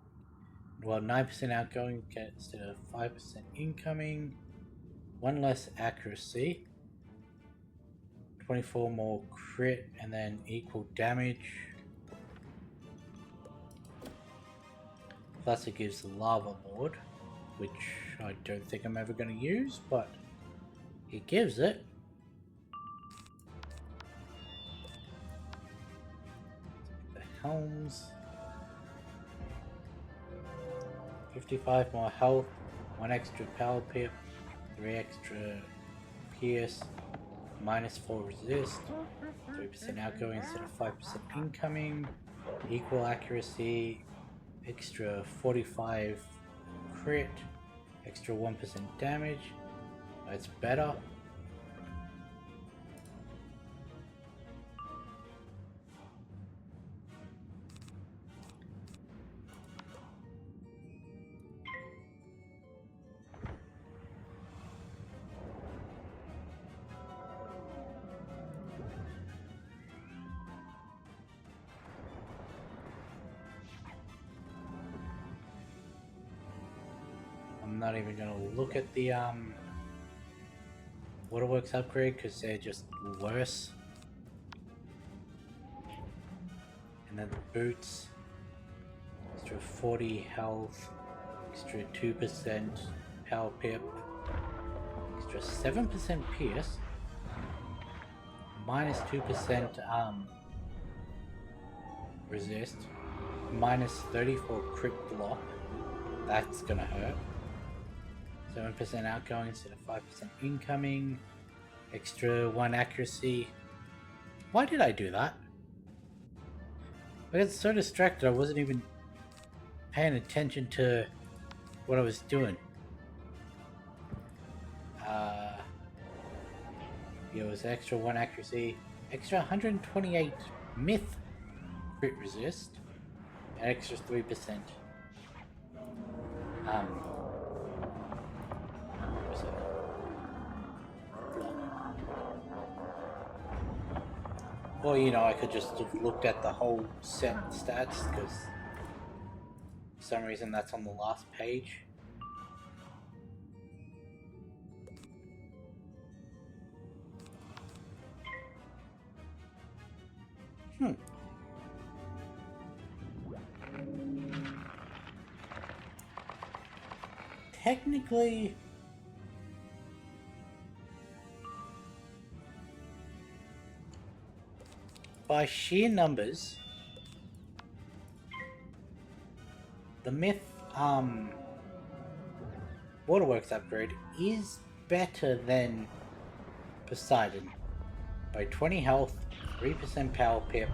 well 9% outgoing instead of 5% incoming, 1 less accuracy, 24 more crit, and then equal damage. Plus it gives the Lava Lord, which I don't think I'm ever going to use, but it gives it. The helms. 55 more health, 1 extra power pip, 3 extra pierce, -4 resist, 3% outgoing instead of 5% incoming, equal accuracy, extra 45 crit, extra 1% damage. That's better. I'm not even gonna look at the Waterworks upgrade because they're just worse. And then the boots, extra 40 health, extra 2% power pip, extra 7% pierce, -2% resist, -34 crit block. That's gonna hurt. 7% outgoing instead of 5% incoming. Extra 1 accuracy. Why did I do that? I got so distracted I wasn't even paying attention to what I was doing. Deals extra 1 accuracy, extra 128 myth crit resist, and extra 3%. What was it? Or, you know, I could just have looked at the whole set stats, because for some reason that's on the last page. Technically, by sheer numbers, the Myth Waterworks upgrade is better than Poseidon by 20 health, 3% power pip,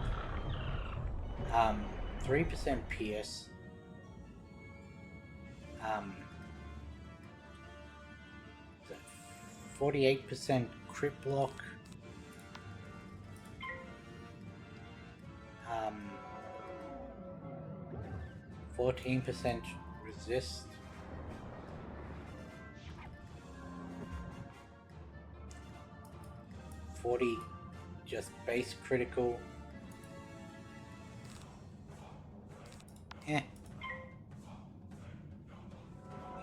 3% pierce, 48% crit block, 14% resist, 40 just base critical.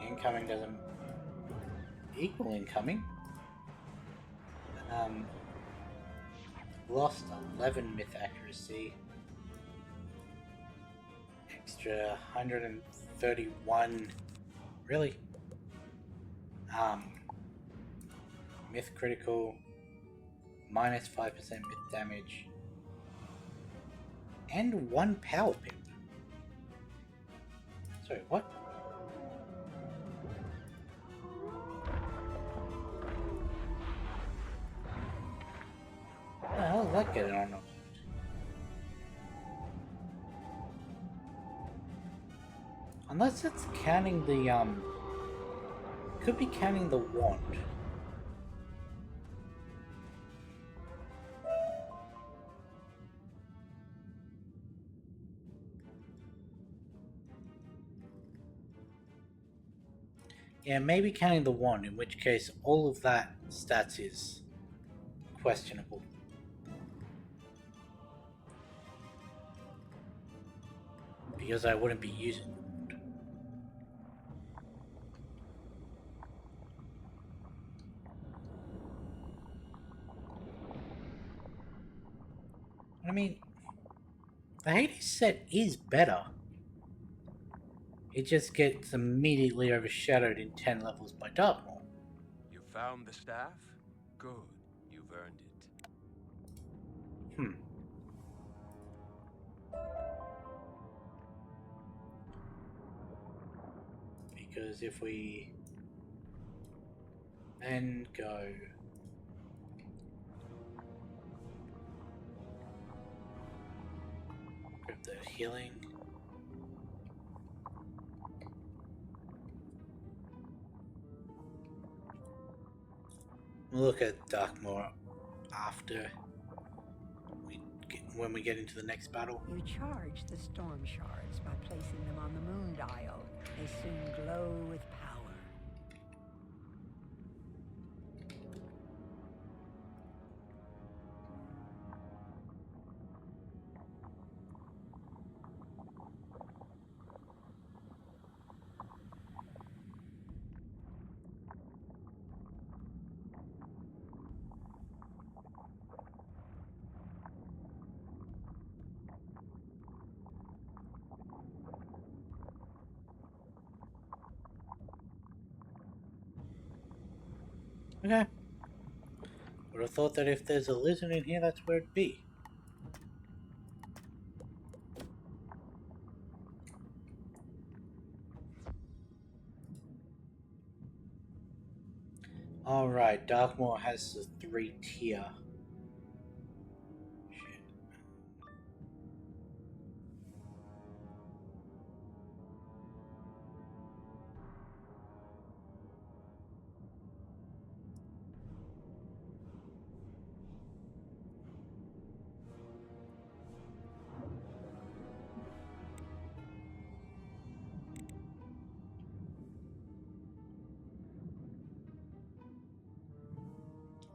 Incoming doesn't equal incoming. Lost 11 myth accuracy. Extra 131. Really? Myth critical. Minus 5% myth damage. And 1 power pip. Sorry, what? What the hell is that getting on? Unless it's counting the, could be counting the wand. Yeah, maybe counting the wand, in which case all of that stats is questionable. Because I wouldn't be using the wand. I mean, the Hades set is better. It just gets immediately overshadowed in 10 levels by Darkmoor. You found the staff? Good. You've earned it. Because if we then go grab the healing. We'll look at Darkmoor after when we get into the next battle. You charge the storm shards by placing them on the moon dial. They soon glow with power. Okay. Would have thought that if there's a lizard in here, that's where it'd be. Alright, Darkmoor has the 3-tier.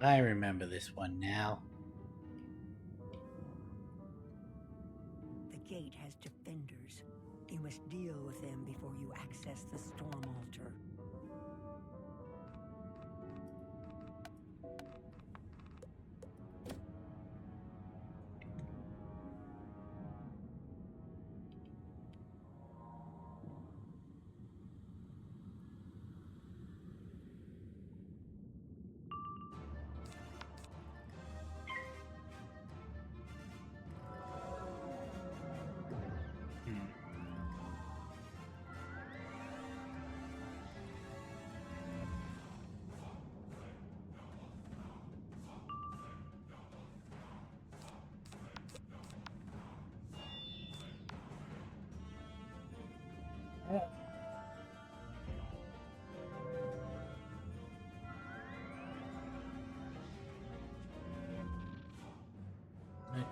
I remember this one now. The gate has defenders. You must deal with them before you access the storm altar.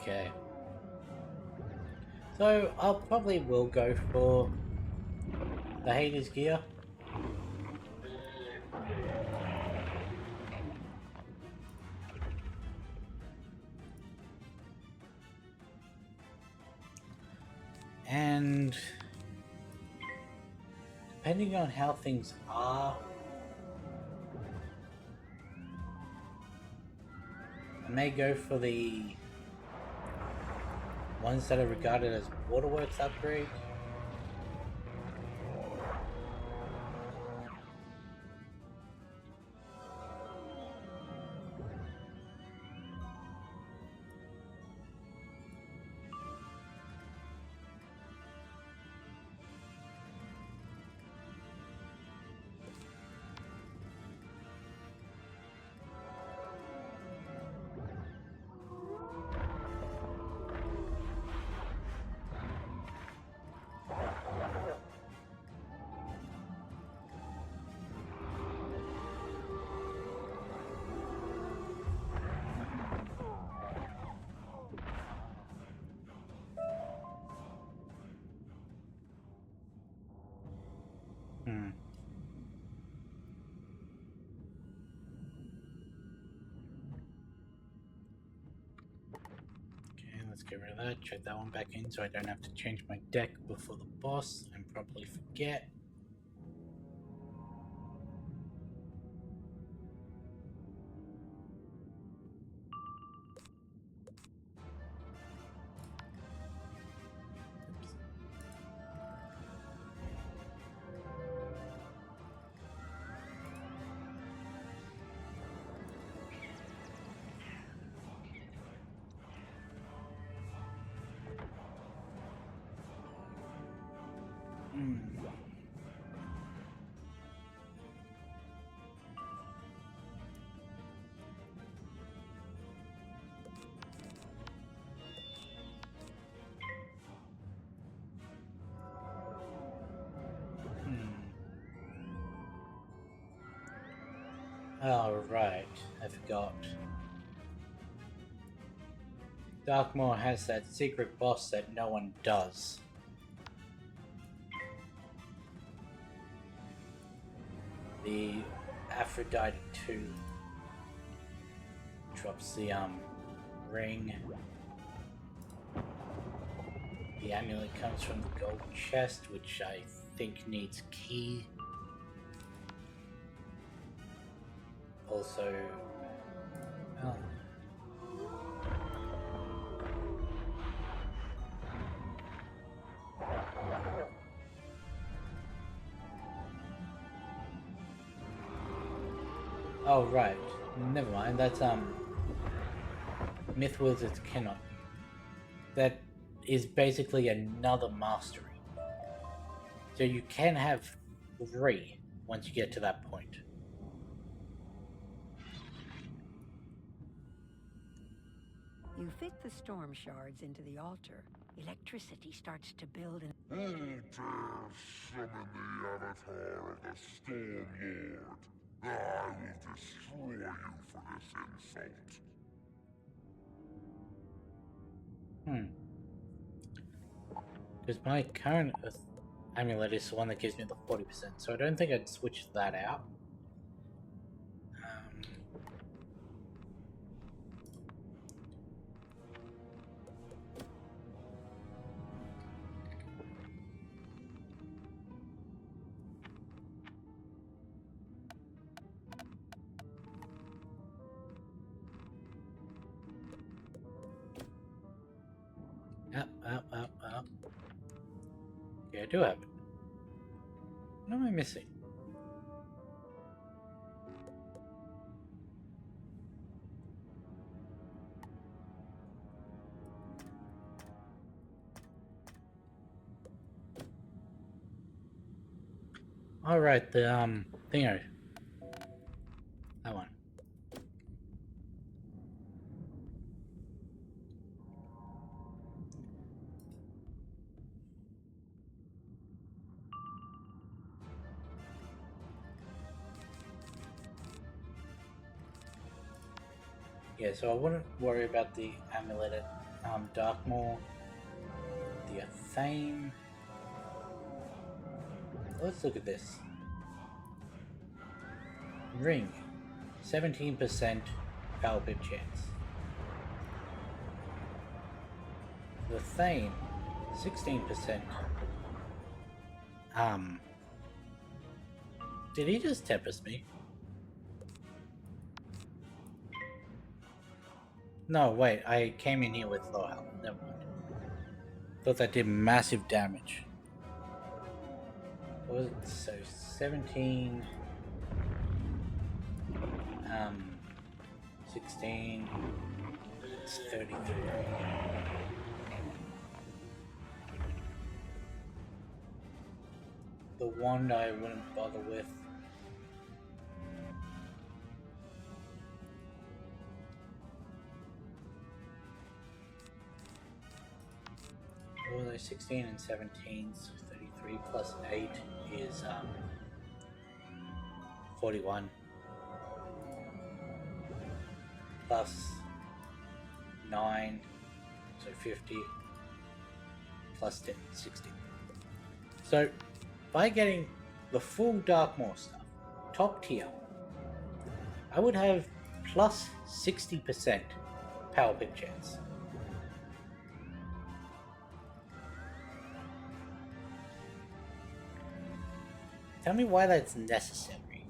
Okay. So I'll probably will go for the Hades gear. And depending on how things are, I may go for the ones that are regarded as waterworks upgrade. Okay, let's get rid of that. Check that one back in so I don't have to change my deck before the boss and probably forget. Oh, right. I forgot. Darkmoor has that secret boss that no one does. The Aphrodite 2 drops the ring. The amulet comes from the gold chest, which I think needs key. Also, oh right, never mind. That's Myth Wizards cannot. That is basically another mastery. So you can have 3 once you get to that point. You fit the storm shards into the altar. Electricity starts to build and Who dare summon the avatar of the Storm Lord? I will destroy you for this insult. Because my current amulet is the one that gives me the 40%, so I don't think I'd switch that out. Up, up, up, up. Okay, I do have it. What am I missing? Alright, the thingo. That one. Yeah, so I wouldn't worry about the amulet at Darkmoor. The Athame. Let's look at this. Ring. 17% power pip chance. The Thane. 16%. Did he just tempest me? No, wait, I came in here with low health. Never mind. Thought that did massive damage. What was it? So 17, 16, it's 33. The wand I wouldn't bother with. What were they? 16 and 17, so 33 plus 8 is 41. Plus 9, so 50. Plus 10, 60. So, by getting the full Darkmoor stuff, top tier, I would have plus 60% power pick chance. Tell me why that's necessary.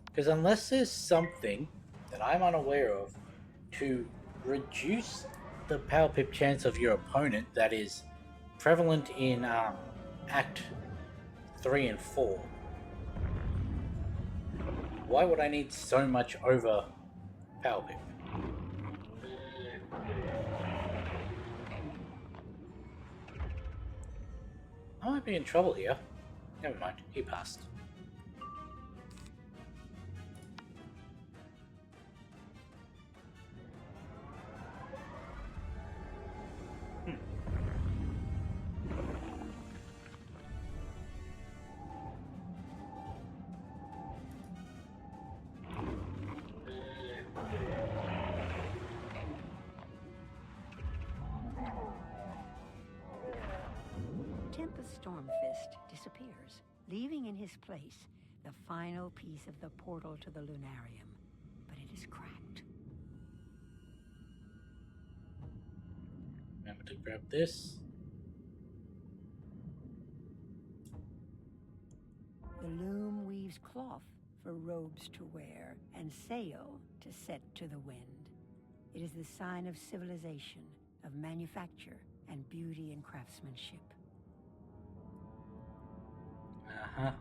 Because unless there's something that I'm unaware of to reduce the power pip chance of your opponent that is prevalent in Act 3 and 4, why would I need so much over power pip? I might be in trouble here. Never mind, he passed. Tempest Stormfist disappears, leaving in his place the final piece of the portal to the Lunarium, but it is cracked. Remember to grab this. The loom weaves cloth for robes to wear and sail to set to the wind. It is the sign of civilization, of manufacture, and beauty and craftsmanship. Uh-huh.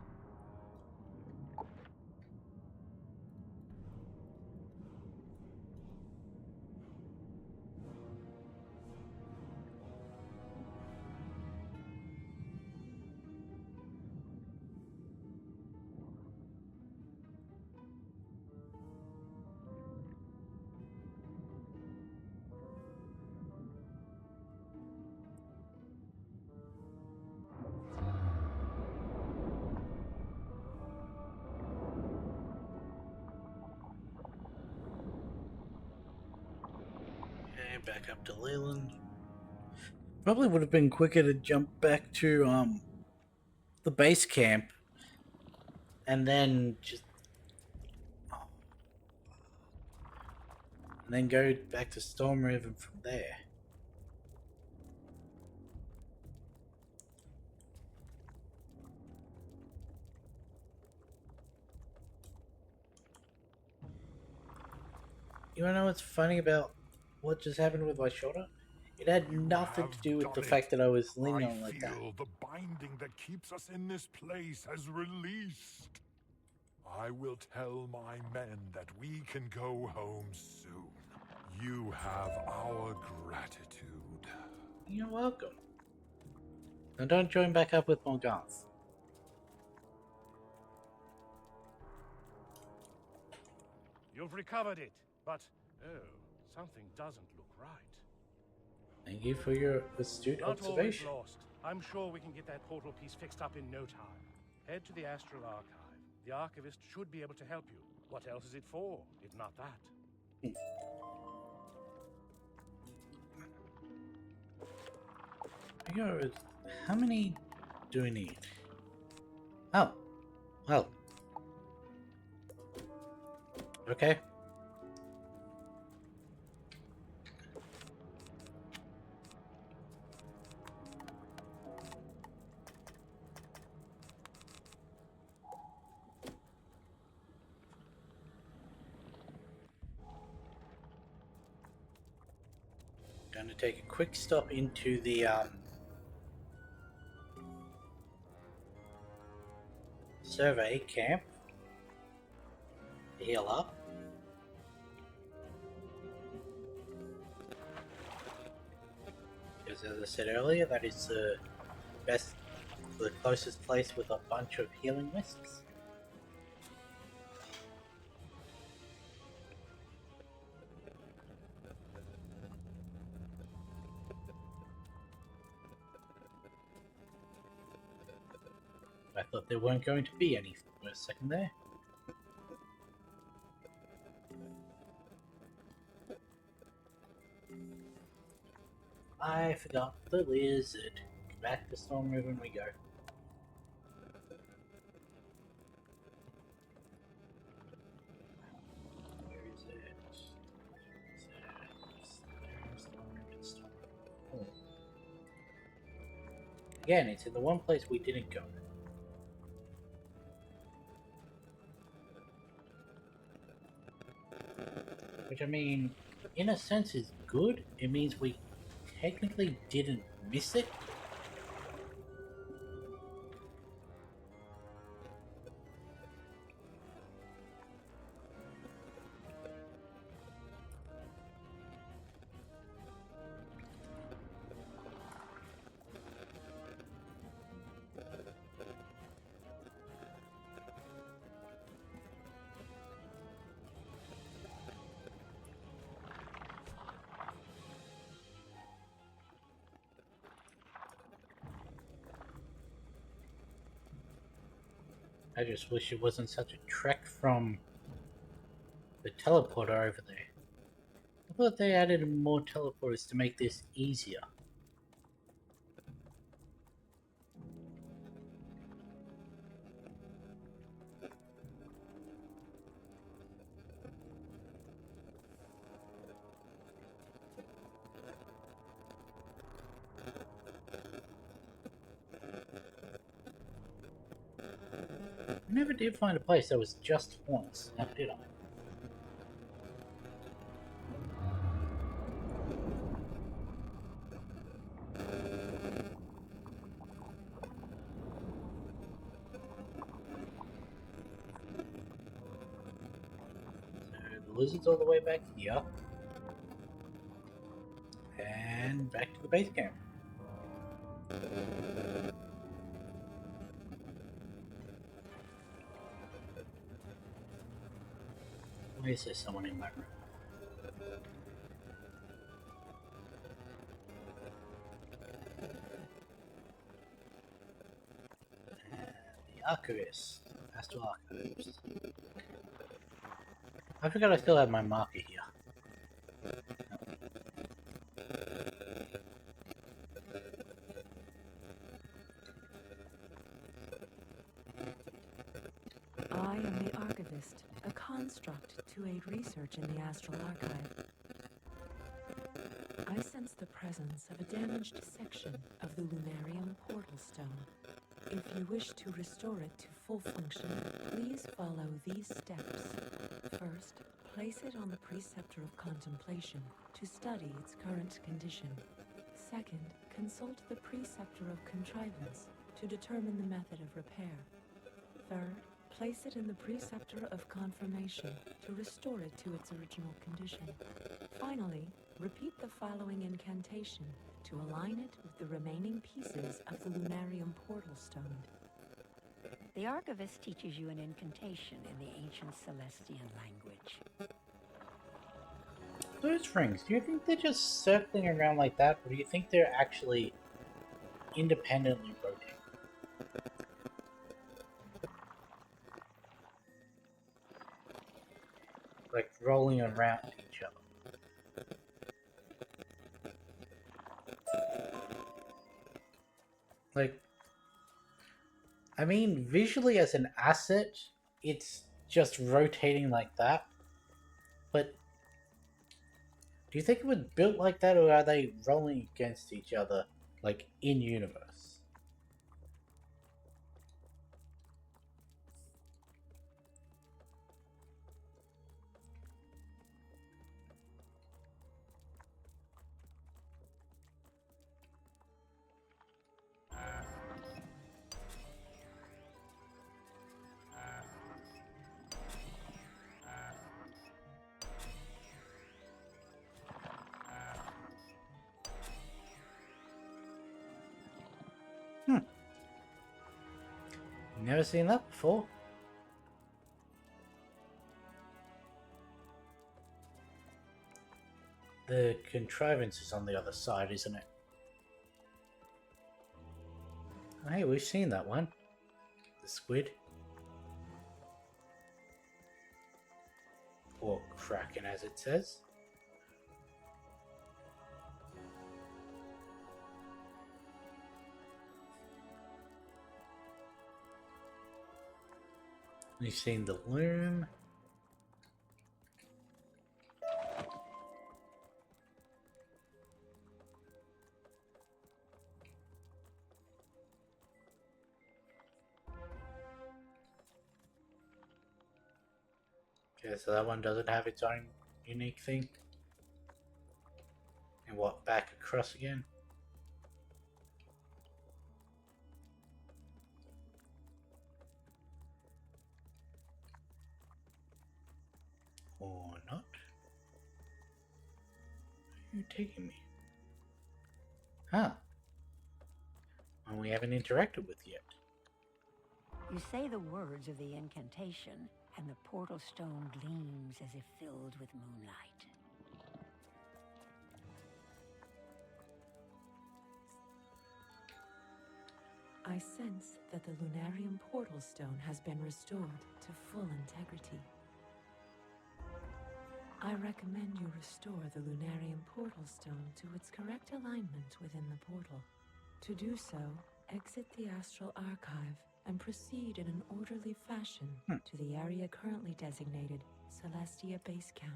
Back up to Leland. Probably would have been quicker to jump back to the base camp and then just and then go back to Storm River from there. You wanna know what's funny about what just happened with my shoulder? It had You nothing to have do with done the it. fact that I was leaning I on like that. feel the binding that keeps us in this place has released. I will tell my men that we can go home soon. You have our gratitude. You're welcome. Now don't join back up with Morgans. You've recovered it, but something doesn't look right. Thank you for your astute Not always observation. lost. I'm sure we can get that portal piece fixed up in no time. Head to the Astral Archive. The Archivist should be able to help you. What else is it for, if not that? How many do we need? Oh, well. Okay. Going to take a quick stop into the survey camp to heal up. Because as I said earlier, that is the closest place with a bunch of healing wisps. I thought there weren't going to be any for a second there. I forgot the lizard. Back to Storm River we go. Where is it? Again, it's in the one place we didn't go. Which, I mean, in a sense is good. It means we technically didn't miss it. I just wish it wasn't such a trek from the teleporter over there. I thought they added more teleporters to make this easier. I never did find a place that was just haunts, now did I? So the lizard's all the way back here. And back to the base camp. Why is there someone in my room? The Archivist. Astral Archivist. I forgot I still had my marker here. I am the Archivist, a construct to aid research in the Astral Archive. I sense the presence of a damaged section of the Lunarium Portal Stone. If you wish to restore it to full function, please follow these steps. First, place it on the Preceptor of Contemplation to study its current condition. Second, consult the preceptor of contrivance to determine the method of repair. Third, place it in the preceptor of confirmation to restore it to its original condition. Finally, repeat the following incantation to align it with the remaining pieces of the Lunarium portal stone. The Archivist teaches you an incantation in the ancient Celestian language. Those rings, do you think they're just circling around like that, or do you think they're actually independently rotating? Like rolling around each other. Like, I mean, visually as an asset, it's just rotating like that. But do you think it was built like that, or are they rolling against each other, like in universe? Never seen that before. The contrivance is on the other side, isn't it? Hey, we've seen that one. The squid. Or kraken, as it says. We've seen the loom. Okay, so that one doesn't have its own unique thing. And what, back across again? Or not? Where are you taking me? Huh. One we haven't interacted with yet. You say the words of the incantation, and the portal stone gleams as if filled with moonlight. I sense that the Lunarium portal stone has been restored to full integrity. I recommend you restore the Lunarium portal stone to its correct alignment within the portal. To do so, exit the Astral Archive and proceed in an orderly fashion to the area currently designated Celestia Base Camp.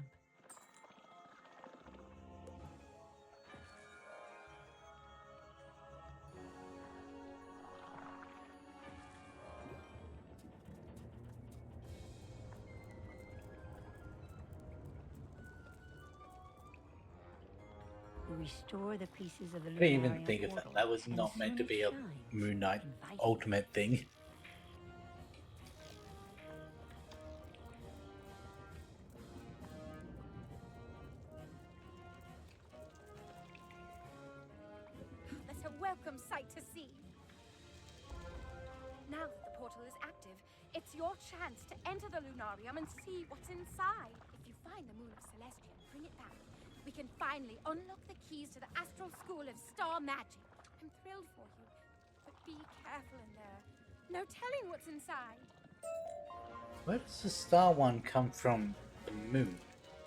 Restore the pieces of the I didn't even Lunarium think of that. portal, That was and not meant to sun be a shines, Moon Knight inviting. ultimate thing. That's a welcome sight to see. Now that the portal is active, it's your chance to enter the Lunarium and see what's inside. If you find the Moon of Celestia and bring it back, we can finally unlock the keys to the Astral School of Star Magic. I'm thrilled for you, but be careful in there. No telling what's inside. Where does the star one come from? The moon?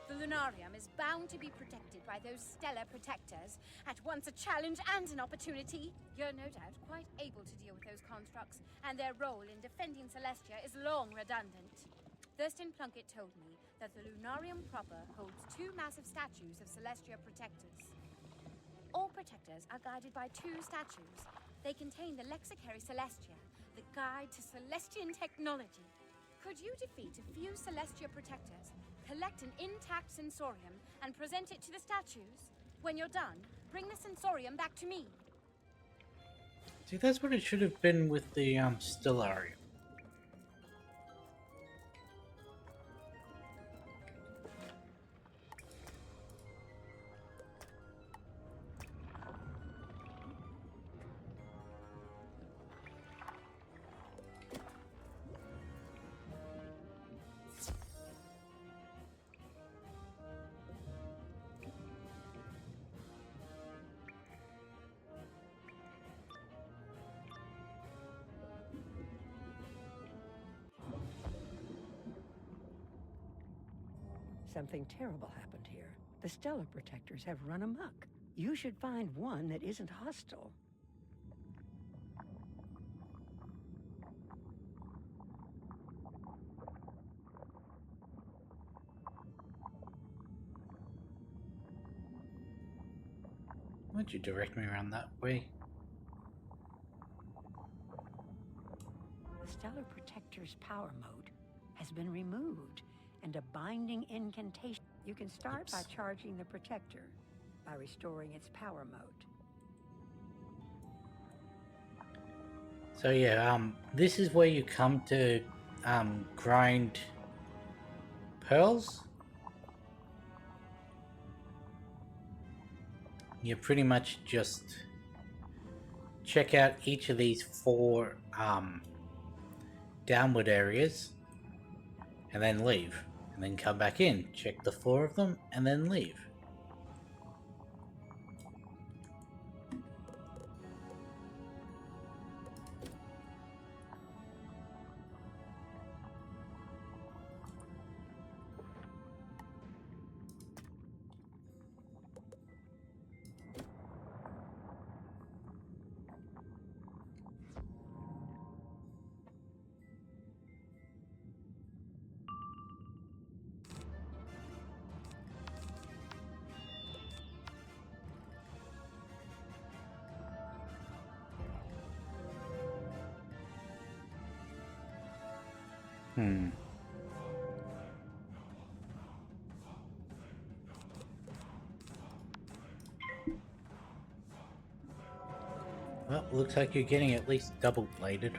The Lunarium is bound to be protected by those stellar protectors, at once a challenge and an opportunity. You're no doubt quite able to deal with those constructs, and their role in defending Celestia is long redundant. Thurston Plunkett told me that the Lunarium proper holds 2 massive statues of Celestia protectors. All protectors are guided by 2 statues. They contain the Lexicary Celestia, the guide to Celestian technology. Could you defeat a few Celestia protectors, collect an intact sensorium, and present it to the statues? When you're done, bring the sensorium back to me. See, that's what it should have been with the Stellarium. Something terrible happened here. The Stellar Protectors have run amok. You should find one that isn't hostile. Why'd you direct me around that way? The Stellar Protector's power mode has been removed, and a binding incantation. You can start by charging the Protector, by restoring its power mode. So yeah, this is where you come to grind pearls. You pretty much just check out each of these 4 downward areas and then leave, and then come back in, check the 4 of them, and then leave. Well, looks like you're getting at least double-bladed.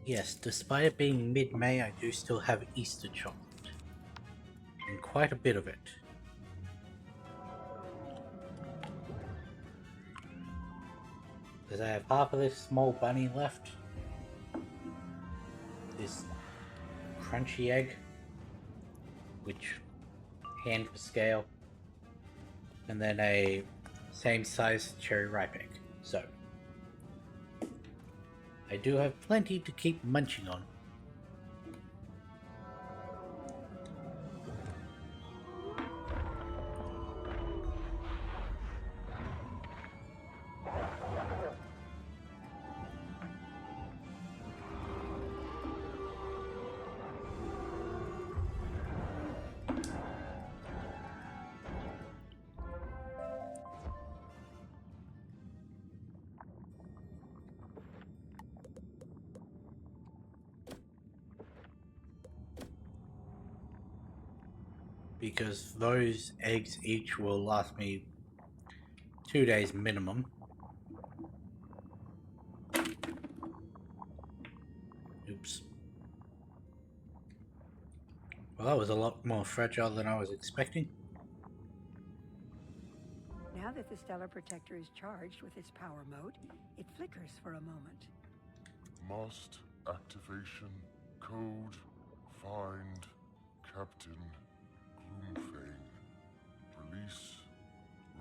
Yes, despite it being mid-May, I do still have Easter chocolate. And quite a bit of it. Because I have half of this small bunny left. This crunchy egg, which hand for scale. And then a same size cherry ripe egg. So I do have plenty to keep munching on. Because those eggs each will last me 2 days minimum. Oops. Well, that was a lot more fragile than I was expecting. Now that the Stellar Protector is charged with its power mode, it flickers for a moment. Must activation code find Captain Gloomfang. Release,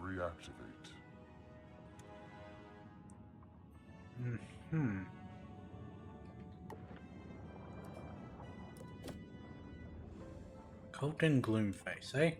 reactivate. Colton Gloomface, eh?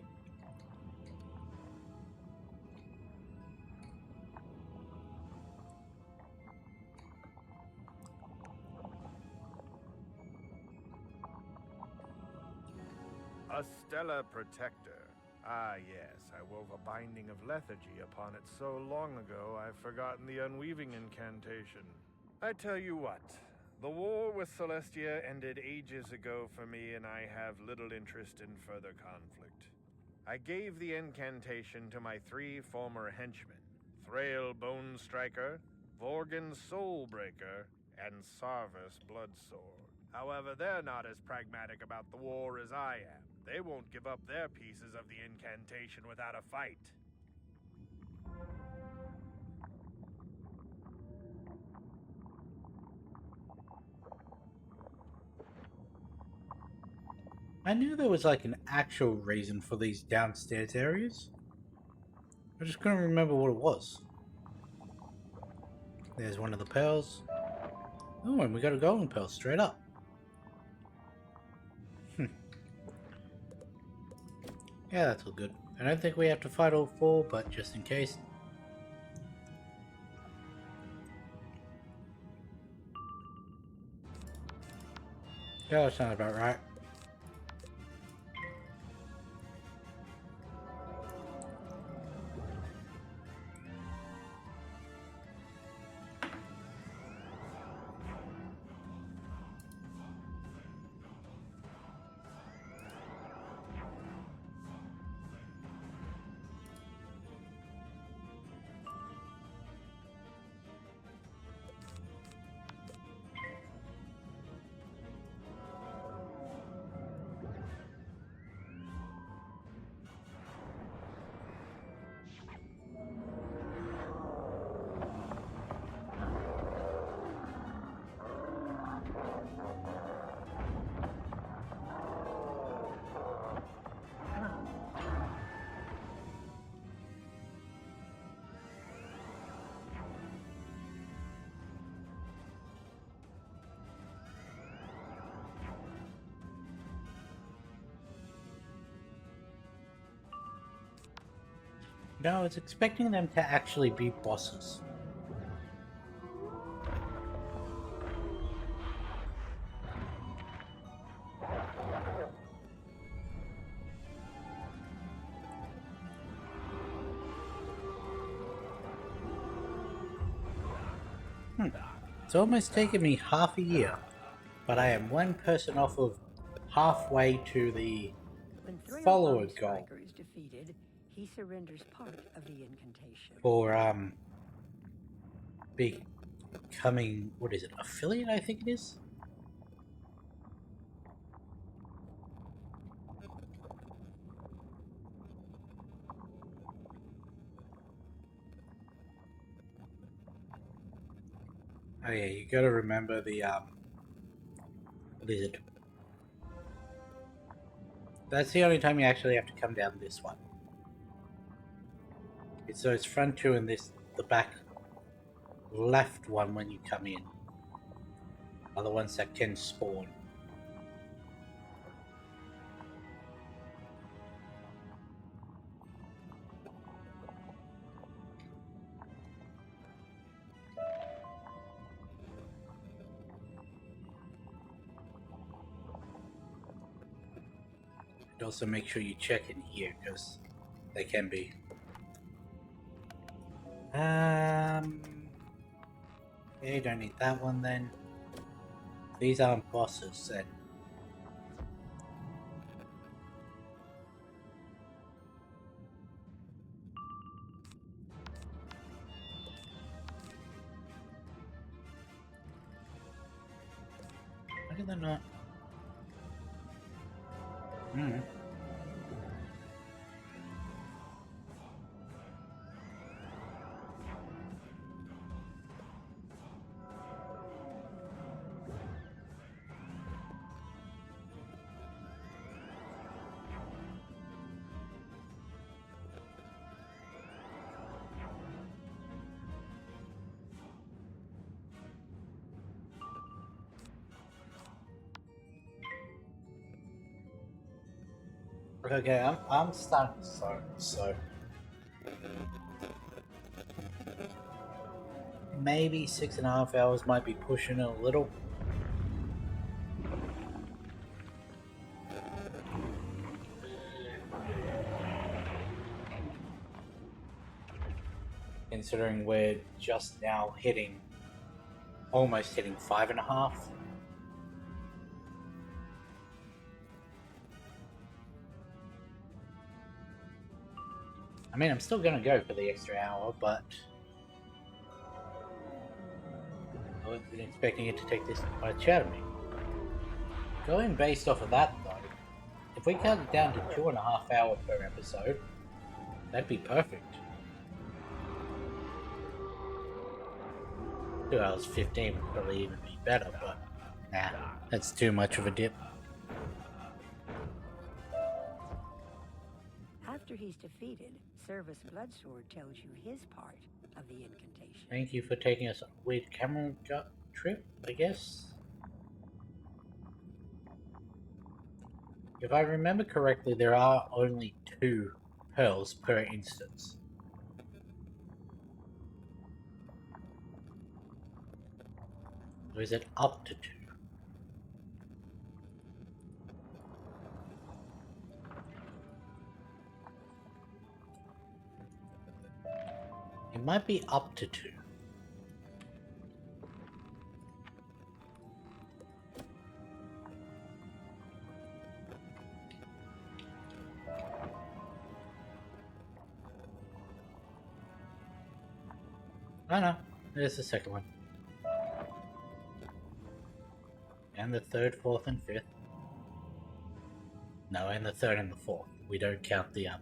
A Stellar Protector. Ah, yes, I wove a binding of lethargy upon it so long ago I've forgotten the unweaving incantation. I tell you what, the war with Celestia ended ages ago for me, and I have little interest in further conflict. I gave the incantation to my 3 former henchmen, Thrail Bone Striker, Vorgan Soulbreaker, and Sarvis Bloodsword. However, they're not as pragmatic about the war as I am. They won't give up their pieces of the incantation without a fight. I knew there was like an actual reason for these downstairs areas. I just couldn't remember what it was. There's one of the pearls. Oh, and we got a golden pearl straight up. Yeah, that's all good. I don't think we have to fight all 4, but just in case. Yeah, that sounds about right. No, I was expecting them to actually be bosses. It's almost taken me half a year, but I am 1 person off of halfway to the When follower Thrillbone goal Striker is defeated, he surrenders part of the incantation. for becoming, what is it, affiliate I think it is? Oh yeah, you gotta remember the what is it? That's the only time you actually have to come down this one. It's those front 2 and the back left one when you come in are the ones that can spawn. And also make sure you check in here because they can be. Okay, don't need that one then. These aren't bosses then. Why did they not? Okay, I'm starting to start, so maybe 6.5 hours might be pushing it a little. considering we're just now almost hitting 5.5. I mean, I'm still gonna go for the extra hour, but I wasn't expecting it to take this much out of me. Going based off of that, though, if we cut it down to 2.5 hours per episode, that'd be perfect. 2 hours 15 would probably even be better, but nah, that's too much of a dip. After he's defeated, Service Bloodsword tells you his part of the incantation. Thank you for taking us on a weird camera trip, I guess. If I remember correctly, there are only 2 pearls per instance. Or is it up to 2? It might be up to 2. Oh no, there's the second one. And the 3rd, 4th, and 5th. No, and the 3rd and the 4th. We don't count the I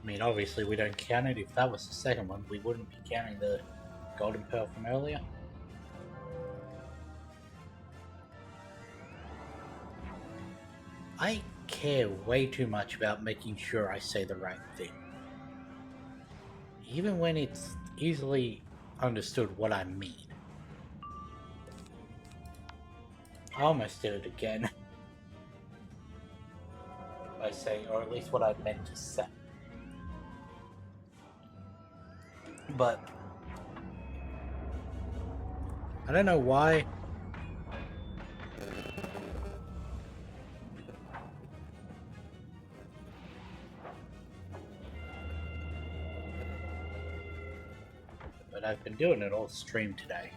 mean, obviously we don't count it. If that was the second one, we wouldn't be counting the golden pearl from earlier. I care way too much about making sure I say the right thing. Even when it's easily understood what I mean. I almost did it again. By saying, or at least what I meant to say. But I don't know why. But I've been doing it all stream today.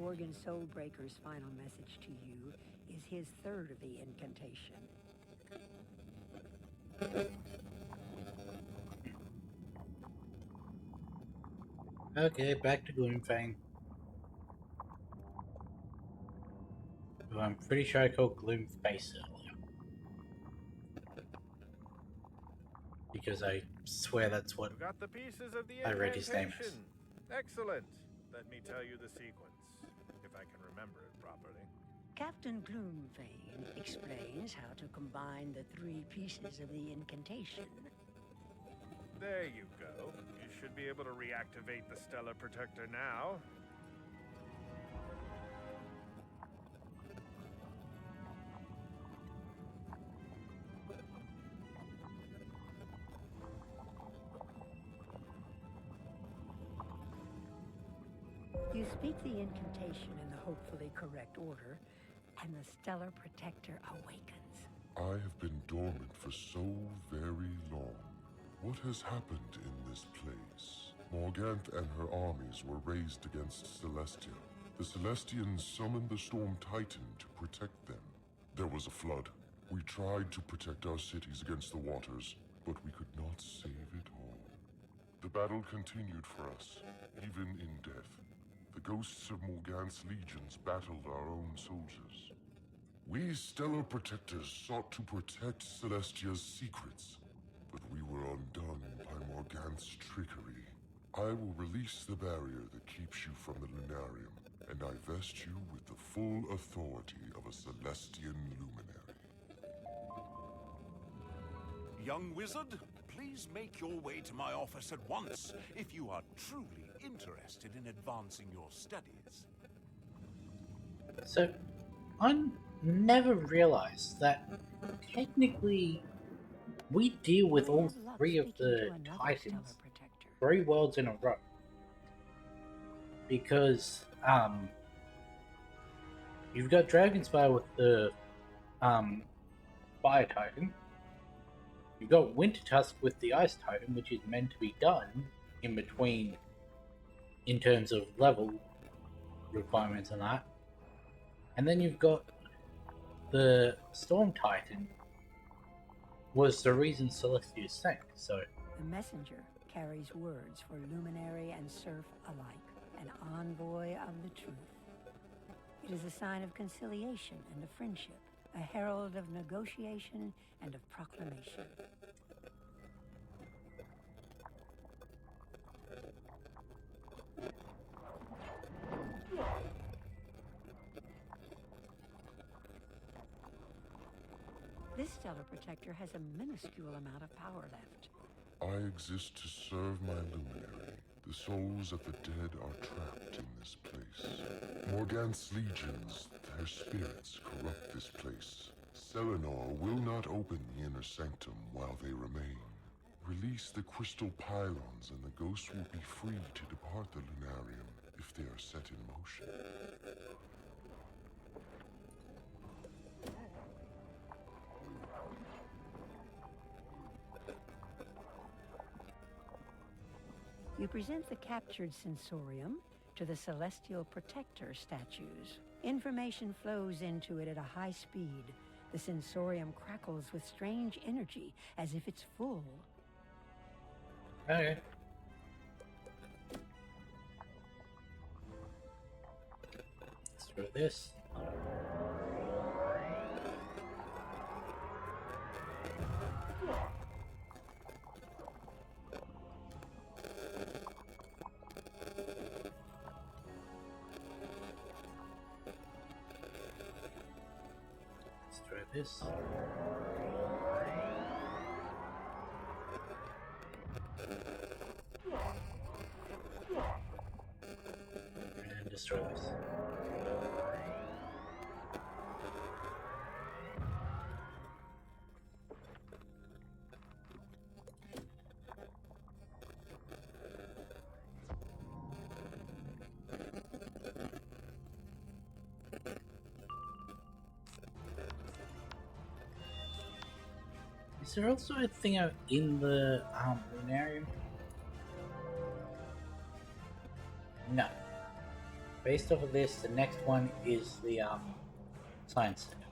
Worgen Soulbreaker's final message to you is his 3rd of the incantation. Okay, back to Gloomfang. Who I'm pretty sure I called Gloomface earlier. Because I swear that's what You got the pieces of the I read his name as. incantation. Excellent. Let me tell you the sequence, if I can remember it properly. Captain Gloomfang explains how to combine the 3 pieces of the incantation. There you go. You should be able to reactivate the Stellar Protector now. You speak the incantation in the hopefully correct order, and the Stellar Protector awakens. I have been dormant for so very long. What has happened in this place? Morganth and her armies were raised against Celestia. The Celestians summoned the Storm Titan to protect them. There was a flood. We tried to protect our cities against the waters, but we could not save it all. The battle continued for us, even in death. The ghosts of Morganth's legions battled our own soldiers. We Stellar Protectors sought to protect Celestia's secrets, but we were Morgant's trickery. I will release the barrier that keeps you from the Lunarium, and I vest you with the full authority of a Celestian luminary. Young wizard, please make your way to my office at once if you are truly interested in advancing your studies. So, I never realized that technically we deal with all three of the Titans 3 worlds in a row. Because, you've got Dragonspire with the, Fire Titan. You've got Wintertusk with the Ice Titan, which is meant to be done in between in terms of level requirements and that. And then you've got the Storm Titan was the reason Celestia sank, so... The messenger carries words for luminary and serf alike, an envoy of the truth. It is a sign of conciliation and of friendship, a herald of negotiation and of proclamation. This stellar protector has a minuscule amount of power left. I exist to serve my luminary. The souls of the dead are trapped in this place. Morgant's legions, their spirits corrupt this place. Selenor will not open the inner sanctum while they remain. Release the crystal pylons and the ghosts will be free to depart the Lunarium if they are set in motion. You present the captured sensorium to the Celestial Protector statues. Information flows into it at a high speed. The sensorium crackles with strange energy, as if it's full. Okay. Let's do this. This. And destroy this. Is there also a thing out in the Lunarium? No. Based off of this, the next one is the Science Center.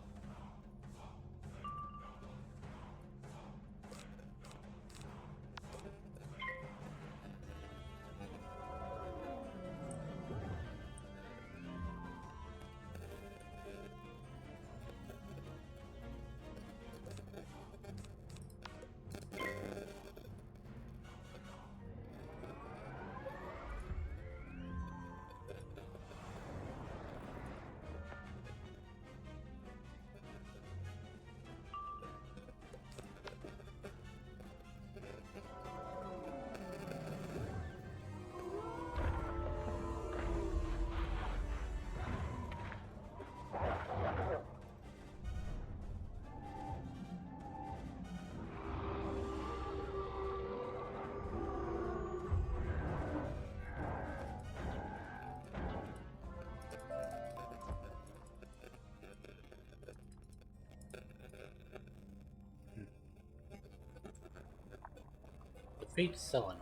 Defeat Selenor.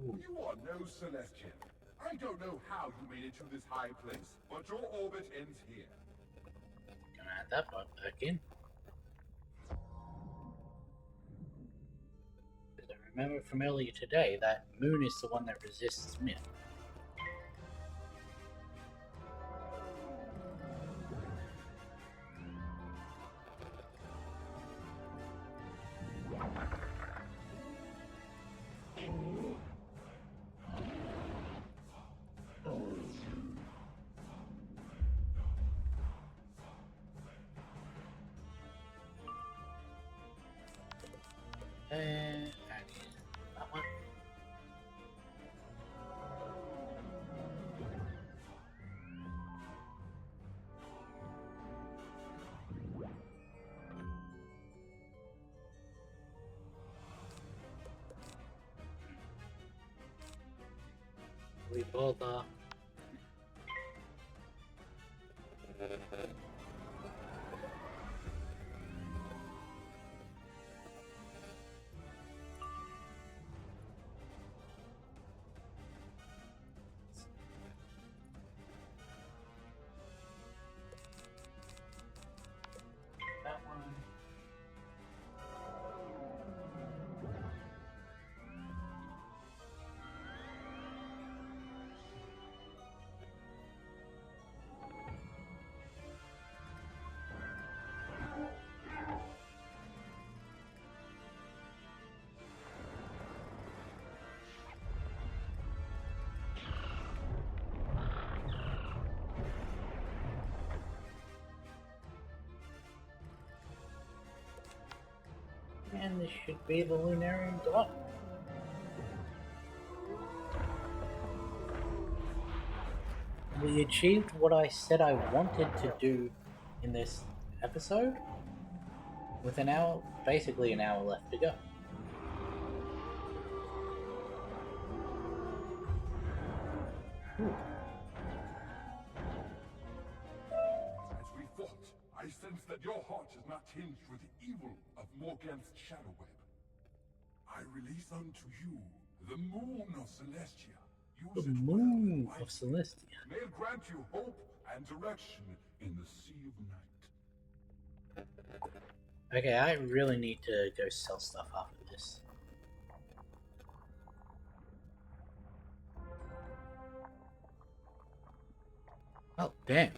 You are no Celestian. I don't know how you made it to this high place, but your orbit ends here. Gonna add that part back in. Because I remember from earlier today that Moon is the one that resists Myth. and that one. We bother. That one. And this should be the Lunarium dot. We achieved what I said I wanted to do in this episode with an hour, basically an hour left to go. Ooh. As we fought, I sensed that your heart is not tinged with the evil of Morganth's shadow web. I release unto you the moon of Celestia. Use The it moon well and of wisely. Celestia. May it grant you hope and direction in the sea of night. Okay, I really need to go sell stuff after this. Oh, damn.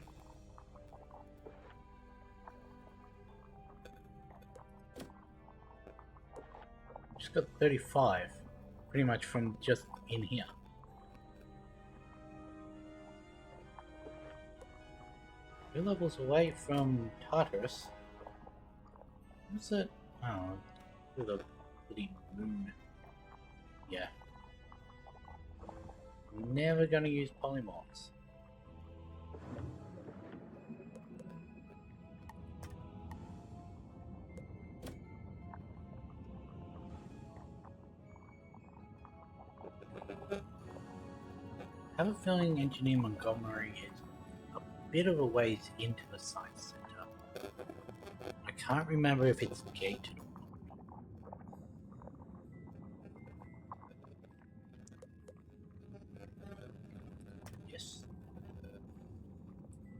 Just got 35, pretty much from just in here. Two levels away from Tartarus. What's it? Oh, the bloody moon. Yeah. Never gonna use polymorphs. I have a feeling Engineer Montgomery is a bit of a ways into the science center. I can't remember if it's gated or not. Yes.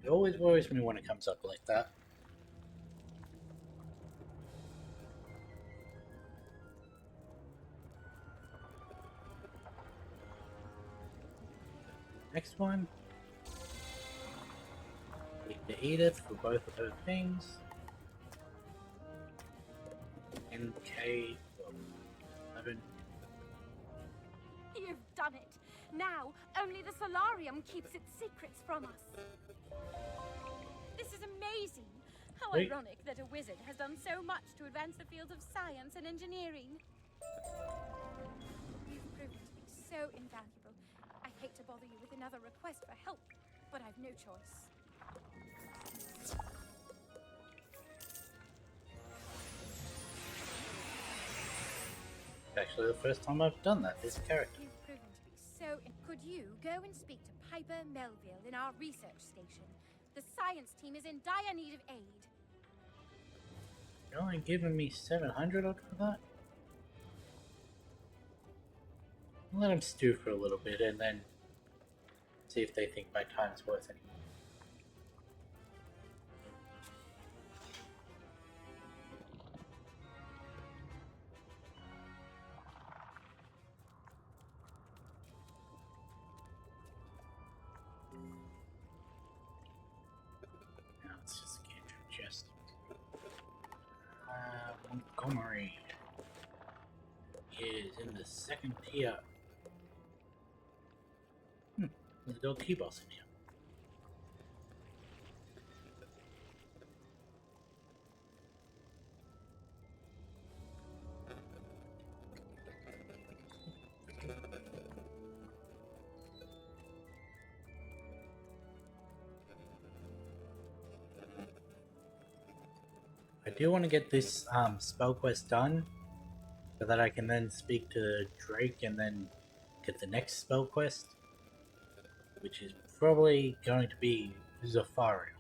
It always worries me when it comes up like that. Next one. Click the Edith for both of her things. NK 11. You've done it. Now, only the solarium keeps its secrets from us. This is amazing. How Wait. ironic that a wizard has done so much to advance the fields of science and engineering. You've proven to be so invaluable. I hate to bother you with another request for help, but I've no choice. Actually, the first time I've done that, this character. You've proven to be so... Could you go and speak to Piper Melville in our research station? The science team is in dire need of aid. You're only giving me 700 odd for that? I'll let them stew for a little bit and then see if they think my time's worth anything. Now let's just get your chest. Montgomery is in the second tier. There's a gold key boss in here. do want to get this spell quest done so that I can then speak to Drake and then get the next spell quest, which is probably going to be Zafari.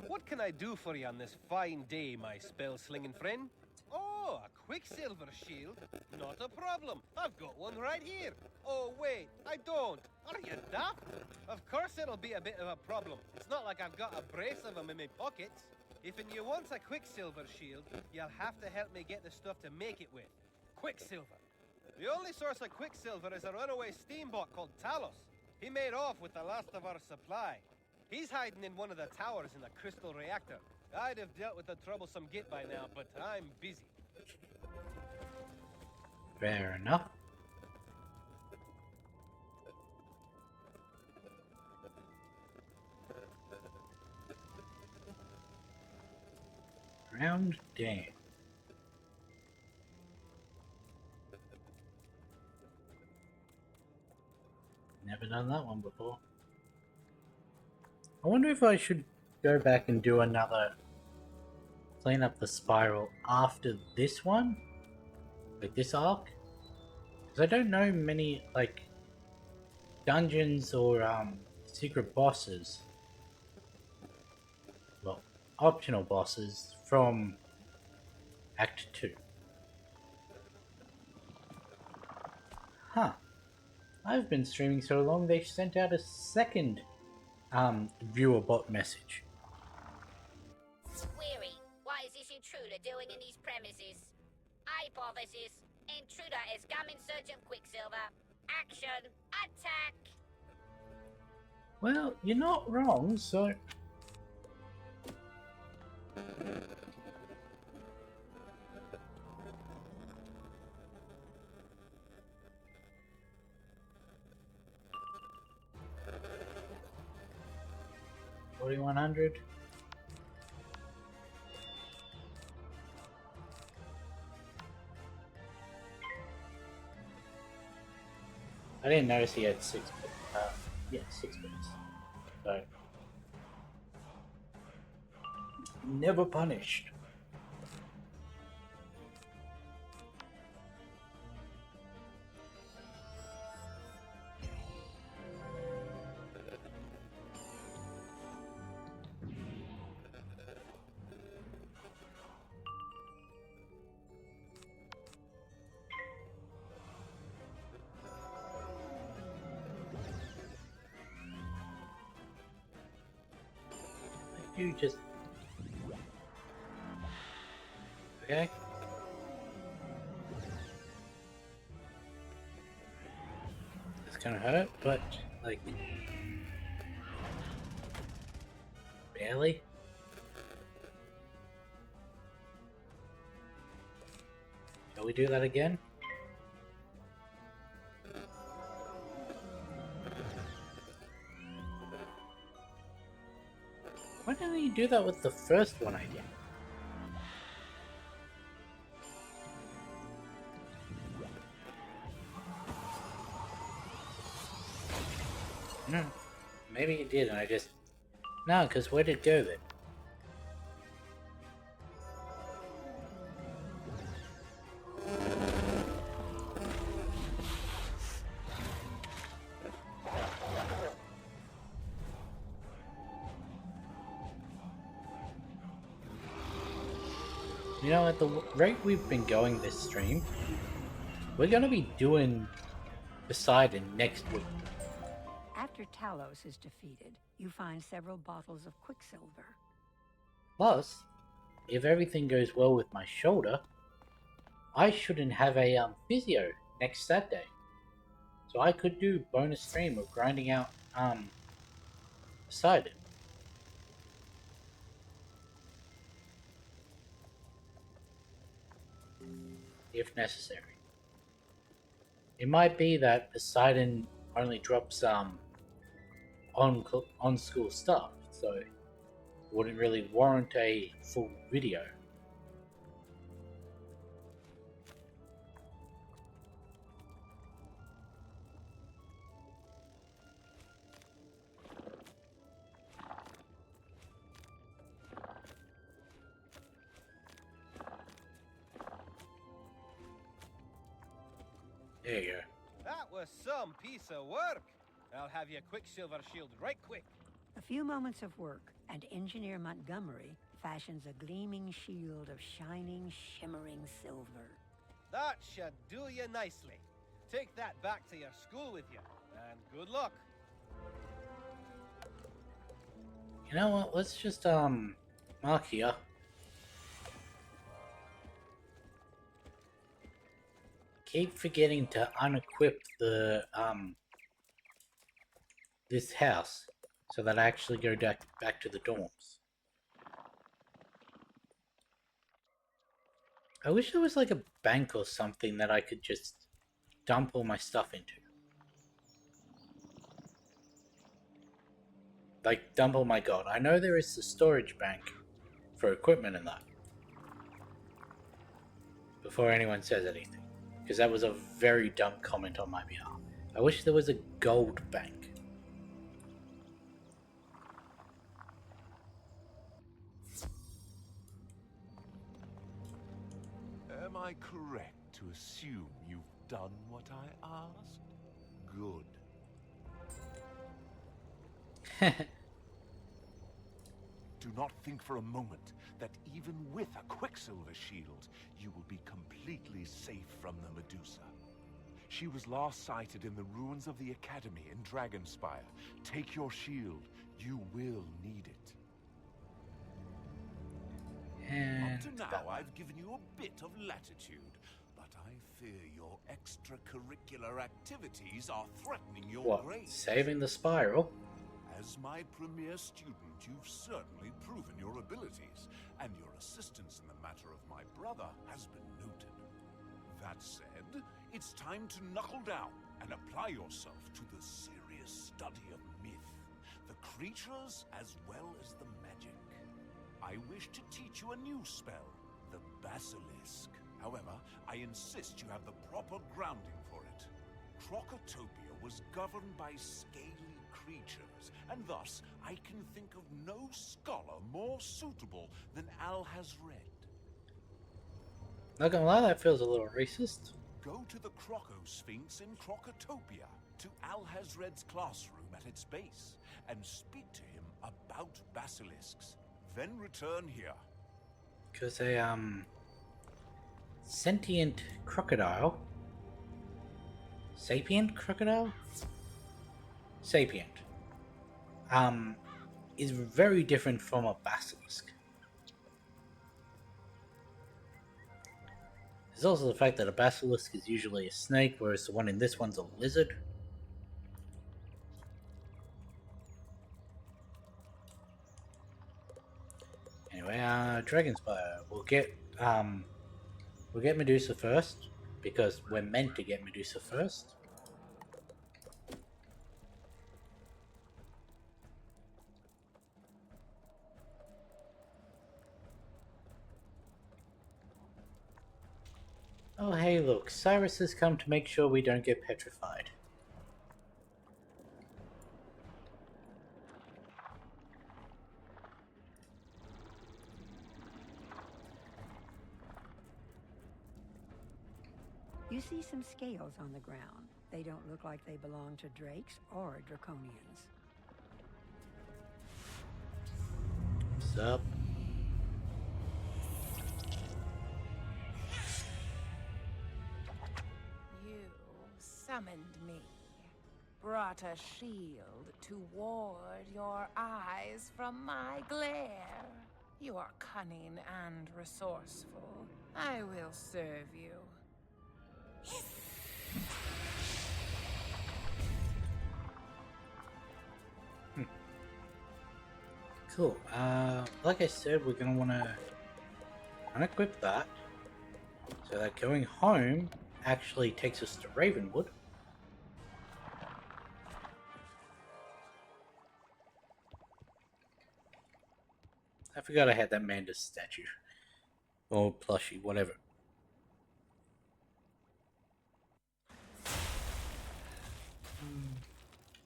What can I do for you on this fine day, my spell-slinging friend? Oh, a quicksilver shield? Not a problem. I've got one right here. Oh, wait, I don't. Are you daft? Of course it'll be a bit of a problem. It's not like I've got a brace of them in my pockets. If you want a quicksilver shield, you'll have to help me get the stuff to make it with. Quicksilver. The only source of quicksilver is a runaway steamboat called Talos. He made off with the last of our supply. He's hiding in one of the towers in the crystal reactor. I'd have dealt with the troublesome git by now, but I'm busy. Fair enough. Round dam. Never done that one before. I wonder if I should go back and do another clean up the spiral after this one, like this arc, because I don't know many like dungeons or secret bosses, well, optional bosses from Act 2. Huh. I've been streaming so long they sent out a second viewer bot message. Query, what is this intruder doing in these premises? Hypothesis, intruder has come in search of Quicksilver. Action, attack! Well, you're not wrong, so... $4,100. I didn't notice he had 6 bits. Yeah, 6 bits. So never punished. You just... Okay. It's gonna hurt, but, like... barely? Shall we do that again? Why didn't you do that with the first one I did? No. Maybe you did and I just... No, because where did it go then? You know, at the rate we've been going this stream, we're gonna be doing Poseidon next week. After Talos is defeated, you find several bottles of Quicksilver. Plus, if everything goes well with my shoulder, I shouldn't have a physio next Saturday. So I could do bonus stream of grinding out Poseidon. If necessary. It might be that Poseidon only drops on school stuff, so it wouldn't really warrant a full video. There you go. That was some piece of work. I'll have you Quicksilver shield right quick. A few moments of work, and Engineer Montgomery fashions a gleaming shield of shining, shimmering silver. That should do you nicely. Take that back to your school with you, and good luck. You know what? Let's just mark here. Keep forgetting to unequip the this house so that I actually go back to the dorms. I wish there was like a bank or something that I could just dump all my stuff into. Like, dump all my gold. I know there is the storage bank for equipment and that. Before anyone says anything. Because that was a very dumb comment on my behalf. I wish there was a gold bank. Am I correct to assume you've done what I asked? Good. Do not think for a moment that even with a Quicksilver shield, you will be completely safe from the Medusa. She was last sighted in the ruins of the Academy in Dragonspire. Take your shield. You will need it. And up to now, I've given you a bit of latitude, but I fear your extracurricular activities are threatening your grades. Saving the spiral? As my premier student, you've certainly proven your abilities, and your assistance in the matter of my brother has been noted. That said, it's time to knuckle down and apply yourself to the serious study of myth, the creatures as well as the magic. I wish to teach you a new spell, the Basilisk. However, I insist you have the proper grounding for it. Crocotopia was governed by scaly creatures, and thus I can think of no scholar more suitable than Alhazred. Not gonna lie, that feels a little racist. Go to the Croco-Sphinx in Crocotopia, to Alhazred's classroom at its base, and speak to him about basilisks. Then return here. Because a, sentient crocodile... Sapient crocodile? Sapient. Is very different from a basilisk. There's also the fact that a basilisk is usually a snake, whereas the one in this one's a lizard. Anyway, Dragonspire. We'll get Medusa first, because we're meant to get Medusa first. Oh hey look, Cyrus has come to make sure we don't get petrified. You see some scales on the ground. They don't look like they belong to drakes or draconians. What's up? You summoned me, brought a shield to ward your eyes from my glare. You are cunning and resourceful. I will serve you. Cool. Like I said, we're gonna wanna unequip that so that going home actually takes us to Ravenwood. I forgot I had that Mantis statue. Or plushie, whatever.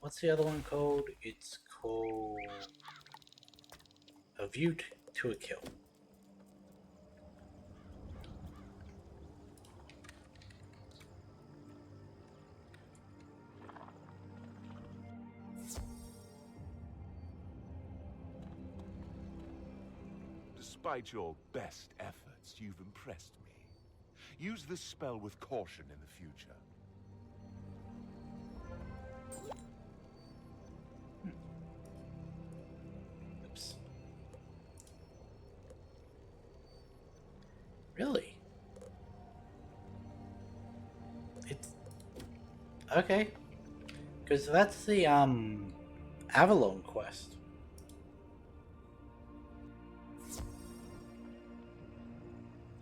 What's the other one called? It's called A View to a Kill. Despite your best efforts, you've impressed me. Use this spell with caution in the future. Oops. Really? It's okay. Because that's the Avalon quest.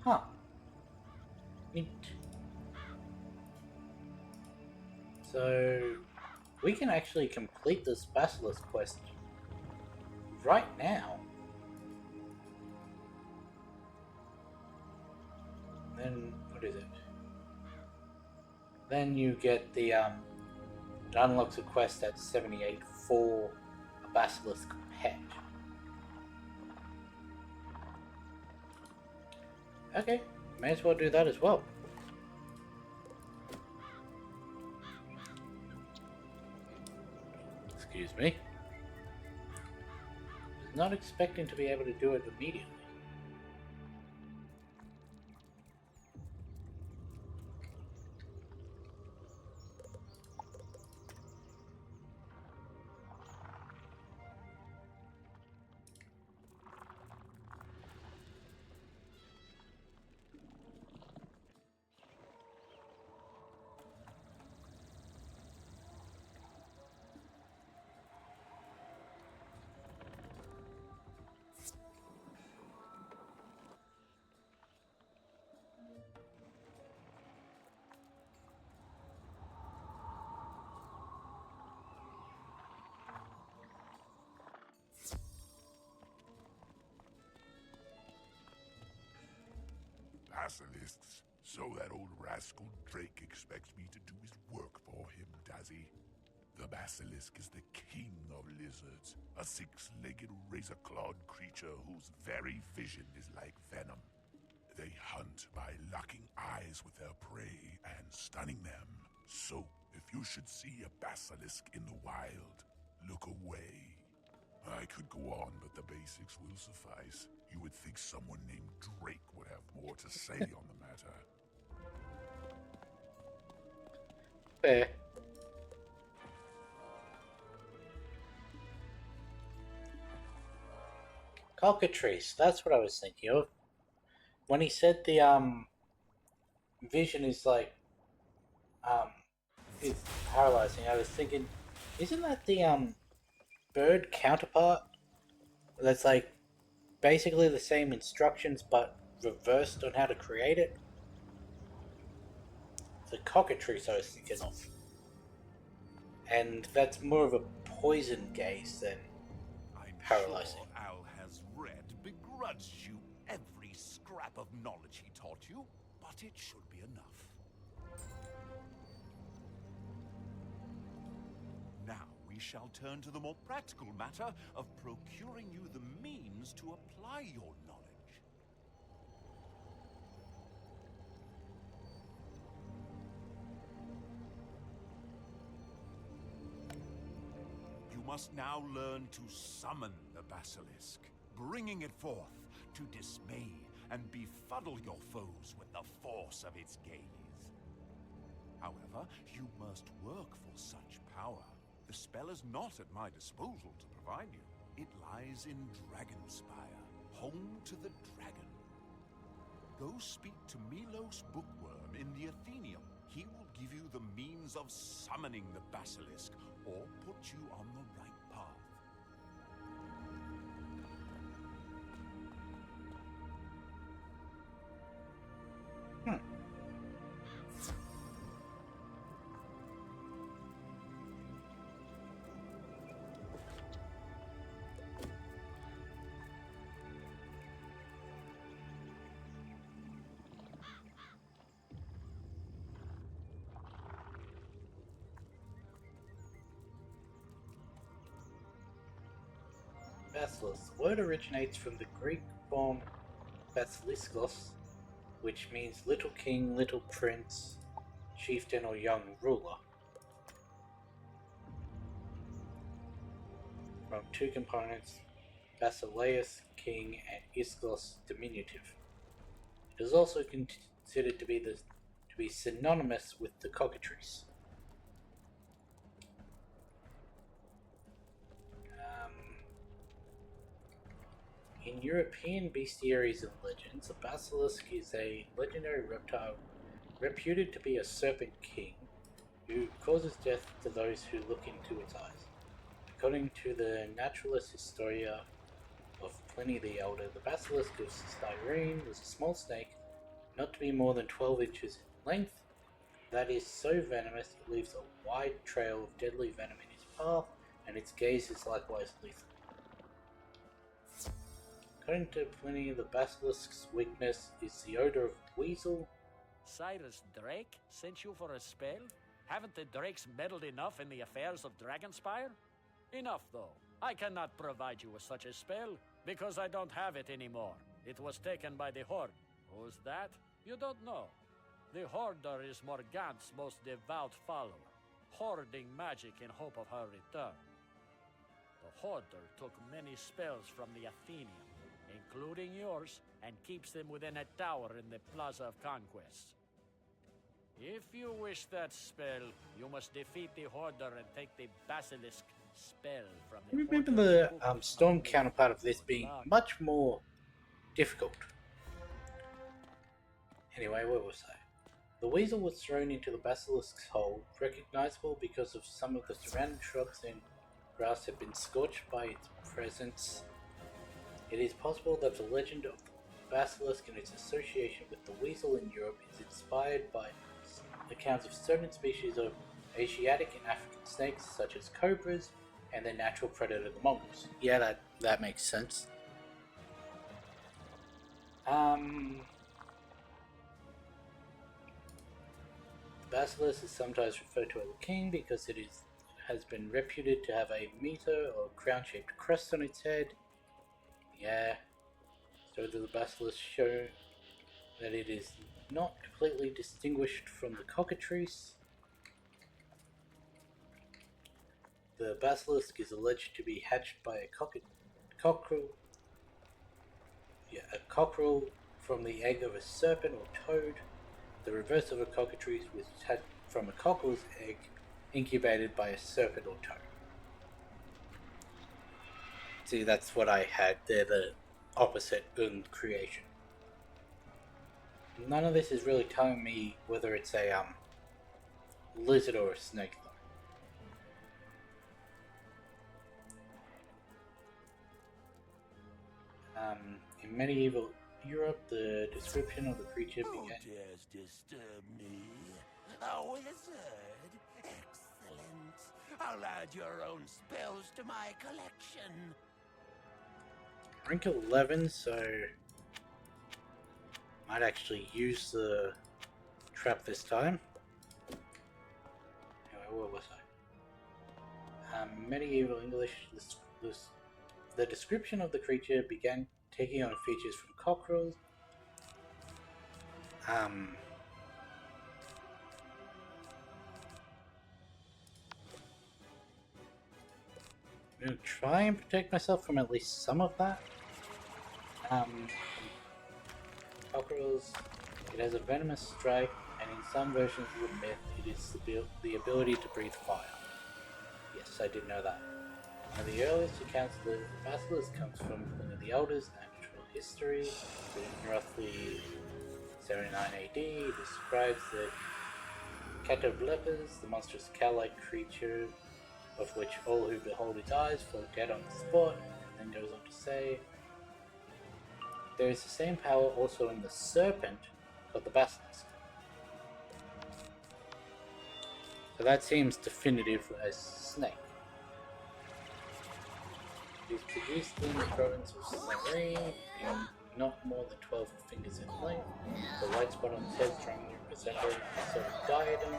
Huh. Neat. So we can actually complete this Basilisk quest right now. Then what is it? Then you get the it unlocks a quest at 78 for a Basilisk pet. Okay, may as well do that as well. Excuse me. Was not expecting to be able to do it immediately. Basilisks. So that old rascal Drake expects me to do his work for him, does he? The basilisk is the king of lizards, a six-legged razor-clawed creature whose very vision is like venom. They hunt by locking eyes with their prey and stunning them. So, if you should see a basilisk in the wild, look away. I could go on, but the basics will suffice. You would think someone named Drake would have more to say on the matter. Fair. Cockatrice, that's what I was thinking of. When he said the vision is like is paralyzing, I was thinking, isn't that the bird counterpart? That's like basically the same instructions but reversed on how to create it. The cockatrice I was thinking of. And that's more of a poison gaze than paralyzing. Sure Al has read, begrudged you every scrap of knowledge he taught you, but it should be enough. Now we shall turn to the more practical matter of procuring you the means to apply your knowledge. You must now learn to summon the basilisk, bringing it forth to dismay and befuddle your foes with the force of its gaze. However, you must work for such power. The spell is not at my disposal to provide you. It lies in Dragonspire, home to the dragon. Go speak to Milos Bookworm in the Athenaeum. He will give you the means of summoning the basilisk, or put you on the right path. Basilisk. The word originates from the Greek form basiliskos, which means little king, little prince, chieftain, or young ruler. From two components, Basileus king, and Ischlos diminutive. It is also considered to be synonymous with the cockatrice. In European bestiaries and legends, a basilisk is a legendary reptile reputed to be a serpent king who causes death to those who look into its eyes. According to the naturalist Historia of Pliny the Elder, the basilisk of Cyrene was a small snake, not to be more than 12 inches in length, that is so venomous it leaves a wide trail of deadly venom in its path, and its gaze is likewise lethal. According to Pliny, the basilisk's weakness is the odor of weasel. Cyrus Drake sent you for a spell? Haven't the Drakes meddled enough in the affairs of Dragonspire? Enough, though. I cannot provide you with such a spell, because I don't have it anymore. It was taken by the Horde. Who's that? You don't know. The Hoarder is Morgant's most devout follower, hoarding magic in hope of her return. The Hoarder took many spells from the Athenian, including yours, and keeps them within a tower in the Plaza of Conquest. If you wish that spell, you must defeat the Hoarder and take the Basilisk spell from the I remember the storm counterpart of this being much more difficult. Anyway, where was I? The weasel was thrown into the basilisk's hole, recognizable because of some of the surrounding shrubs and grass had been scorched by its presence. It is possible that the legend of the basilisk and its association with the weasel in Europe is inspired by accounts of certain species of Asiatic and African snakes, such as cobras, and their natural predator, the mongoose. Yeah, that makes sense. The basilisk is sometimes referred to as a king because it has been reputed to have a meter or crown-shaped crest on its head. Yeah, so does the basilisk show that it is not completely distinguished from the cockatrice. The basilisk is alleged to be hatched by a cockerel from the egg of a serpent or toad. The reverse of a cockatrice was hatched from a cockerel's egg incubated by a serpent or toad. See, that's what I had. They're the opposite in creation. None of this is really telling me whether it's a lizard or a snake, though. In medieval Europe, the description of the creature began... Who dares disturb me? A wizard? Excellent. I'll add your own spells to my collection. Rank 11, so... might actually use the trap this time. Anyway, where was I? Medieval English, the description of the creature began taking on features from cockerels. I'm gonna try and protect myself from at least some of that. Cockerels, it has a venomous strike, and in some versions of the myth, it is the ability to breathe fire. Yes, I did know that. One of the earliest accounts of the basilisk comes from Pliny the Elder's Natural History, written roughly 79 AD. It describes the catoblepas, the monstrous cow-like creature of which all who behold its eyes fall dead on the spot, and then goes on to say, there is the same power also in the serpent called the basilisk. So that seems definitive as snake. It is produced in the province of Cyrene, being not more than 12 fingers in length. The white spot on its head strongly resembling a sort of diadem.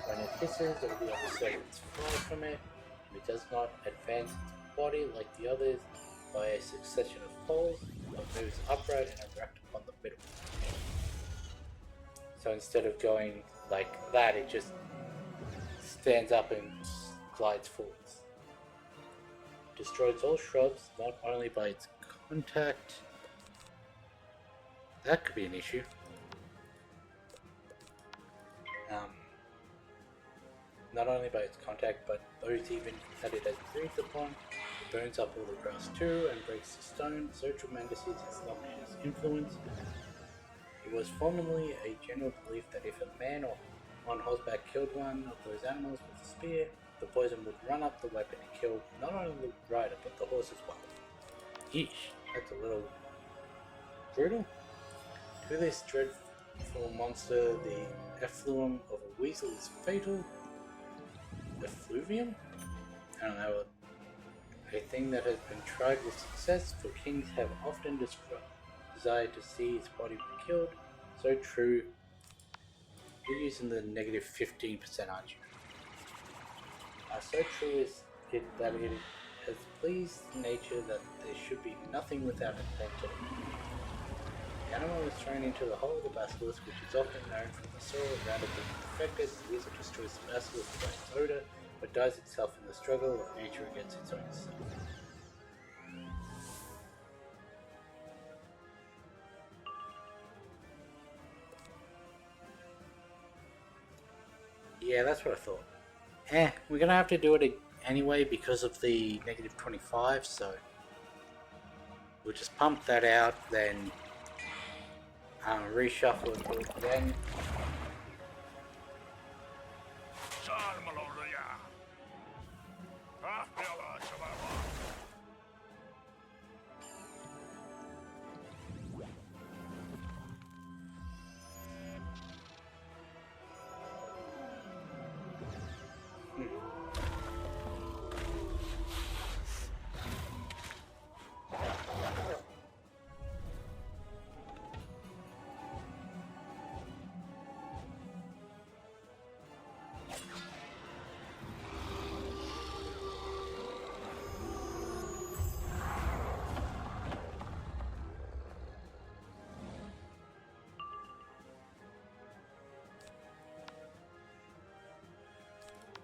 When it hisses, all the other serpents fly from it, and it does not advance its body like the others by a succession of falls, but moves upright and erect upon the middle. So instead of going like that, it just stands up and glides forwards. Destroys all shrubs, not only by its contact. That could be an issue. Not only by its contact, but those even that it has breathed upon. It burns up all the grass too and breaks the stone, so tremendous is its noxious influence. It was formerly a general belief that if a man on horseback killed one of those animals with a spear, the poison would run up the weapon and kill not only the rider but the horse as well. Yeesh, that's a little brutal. To this dreadful monster, the effluent of a weasel is fatal. Effluvium? I don't know. A thing that has been tried with success, for kings have often desired to see his body killed. So true. You're using the negative 15%, aren't you? So true is it that it has pleased nature that there should be nothing without a taint to it. The animal is thrown into the hole of the basilisk, which is often known from the soil around it being infected. The weasel destroys the basilisk by its odor, but dies itself in the struggle of nature against its own self. Yeah, that's what I thought. We're gonna have to do it anyway because of the negative 25, so we'll just pump that out, then reshuffle it again.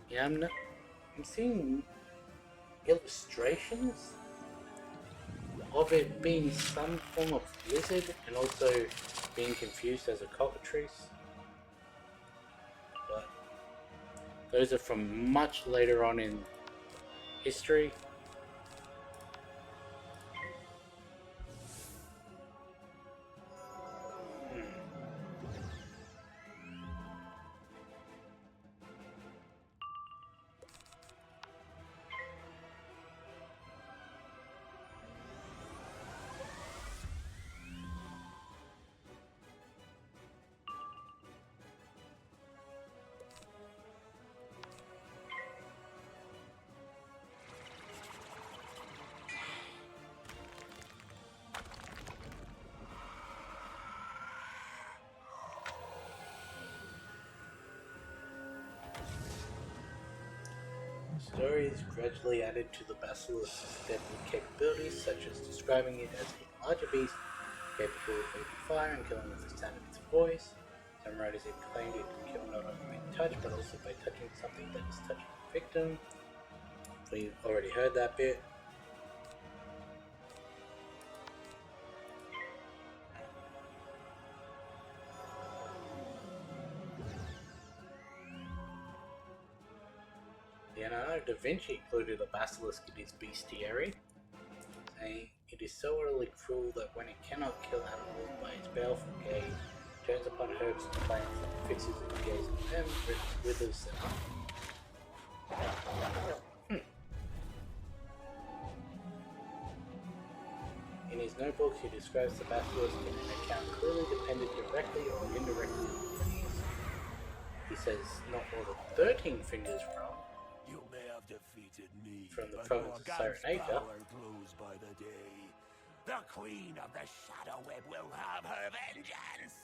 Yeah, I'm seeing illustrations of it being some form of lizard and also being confused as a cockatrice. But those are from much later on in history. Stories gradually added to the basilisk's deadly capabilities, such as describing it as a larger beast capable of breathing fire and killing with the sound of its voice. Some writers even claimed it could kill not only by touch, but also by touching something that is touching the victim. We've already heard that bit. Leonardo da Vinci included a basilisk in his bestiary, saying, "It is so utterly cruel that when it cannot kill animals by its baleful gaze, it turns upon herbs and plants and fixes its gaze on them, withers them up." In his notebooks, he describes the basilisk in an account clearly dependent directly or indirectly on these. He says not more than 13 fingers from You may have defeated me, from the but province of Morgan's Cyrenaica. power grows by the day. The Queen of the Shadow Web will have her vengeance!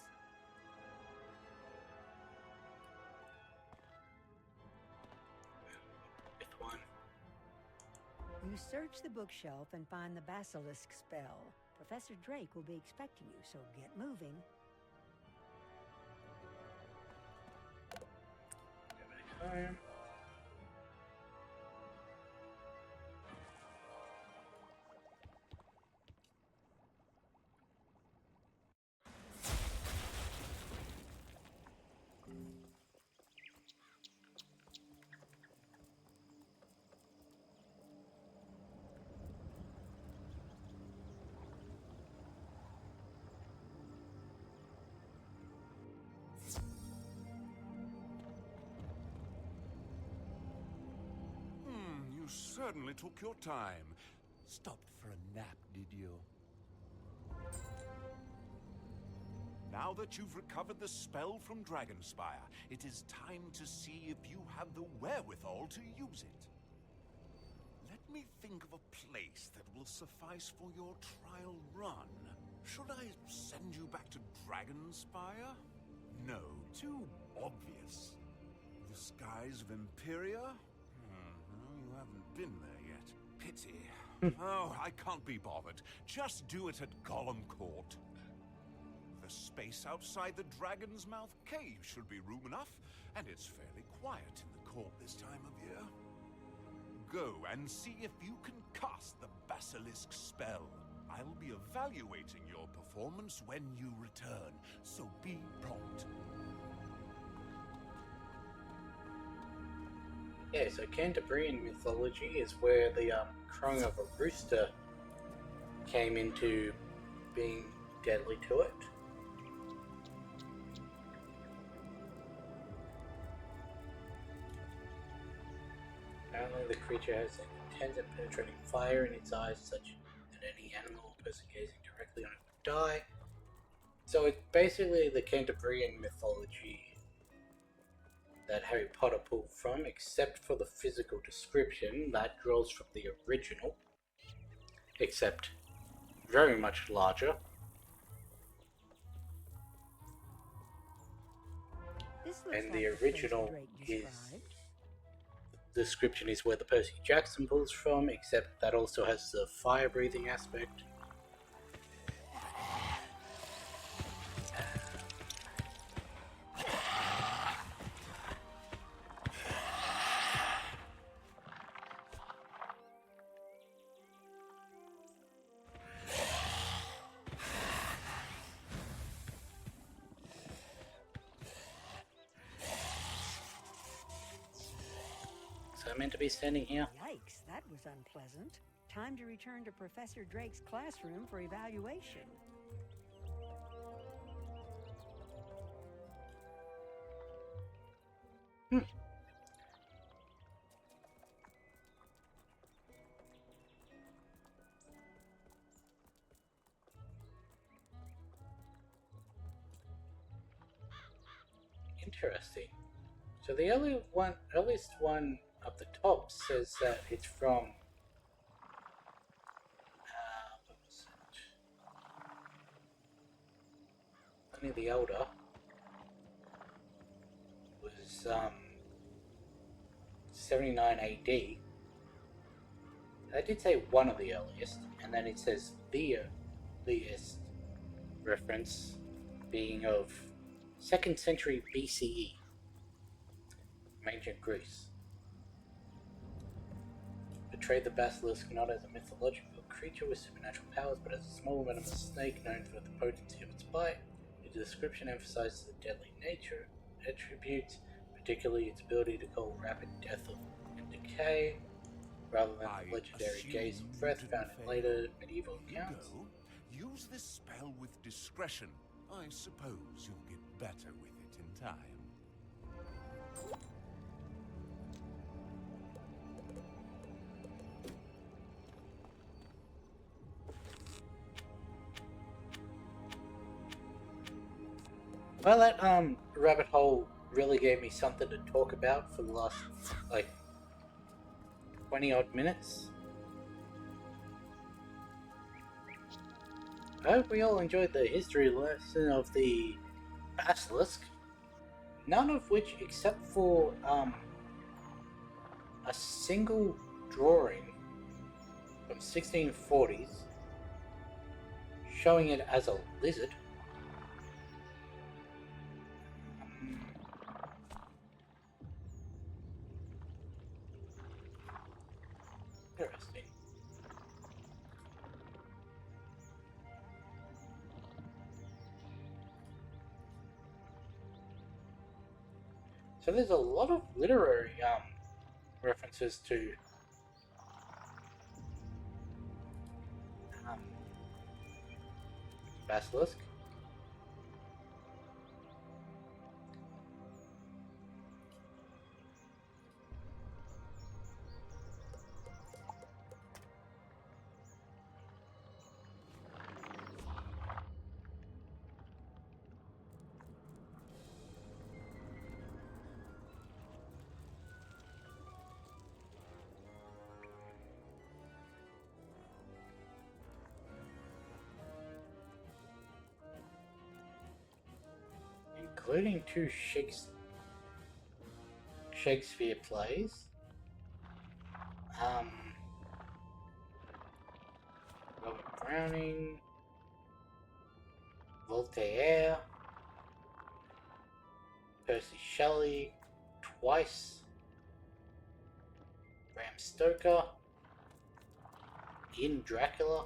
You search the bookshelf and find the basilisk spell. Professor Drake will be expecting you, so get moving. Home. certainly took your time. Stopped for a nap, did you? Now that you've recovered the spell from Dragonspire, it is time to see if you have the wherewithal to use it. Let me think of a place that will suffice for your trial run. Should I send you back to Dragonspire? No, too obvious. The skies of Imperia? You haven't been there yet. Pity. Oh, I can't be bothered. Just do it at Gollum Court. The space outside the Dragon's Mouth cave should be room enough, and it's fairly quiet in the court this time of year. Go and see if you can cast the Basilisk spell. I'll be evaluating your performance when you return, so be prompt. Yeah, so Canterbury mythology is where the crowing of a rooster came into being deadly to it. Apparently the creature has an intense and penetrating fire in its eyes, such that any animal or person gazing directly on it would die. So it's basically the Canterbury mythology that Harry Potter pulled from, except for the physical description that draws from the original, except very much larger. And the original is, the description is where the Percy Jackson pulls from, except that also has the fire breathing aspect. So I'm meant to be standing here. Yikes, that was unpleasant. Time to return to Professor Drake's classroom for evaluation. Interesting. So the earliest one up the top says that it's from what was it? Pliny the Elder was 79 AD. I did say one of the earliest, and then it says the earliest reference being of 2nd century BCE, from ancient Greece. Portrayed the basilisk not as a mythological creature with supernatural powers, but as a small venomous snake known for the potency of its bite. The description emphasizes the deadly nature attributes, particularly its ability to cause rapid death and decay, rather than the legendary gaze of breath found in later medieval accounts. Use this spell with discretion. I suppose you'll get better with it in time. Well, that rabbit hole really gave me something to talk about for the last, 20 odd minutes. I hope we all enjoyed the history lesson of the basilisk, none of which, except for a single drawing from 1640s showing it as a lizard. Interesting. So there's a lot of literary references to basilisk. including 2 Shakespeare plays. Robert Browning, Voltaire, Percy Shelley, twice, Bram Stoker, in Dracula.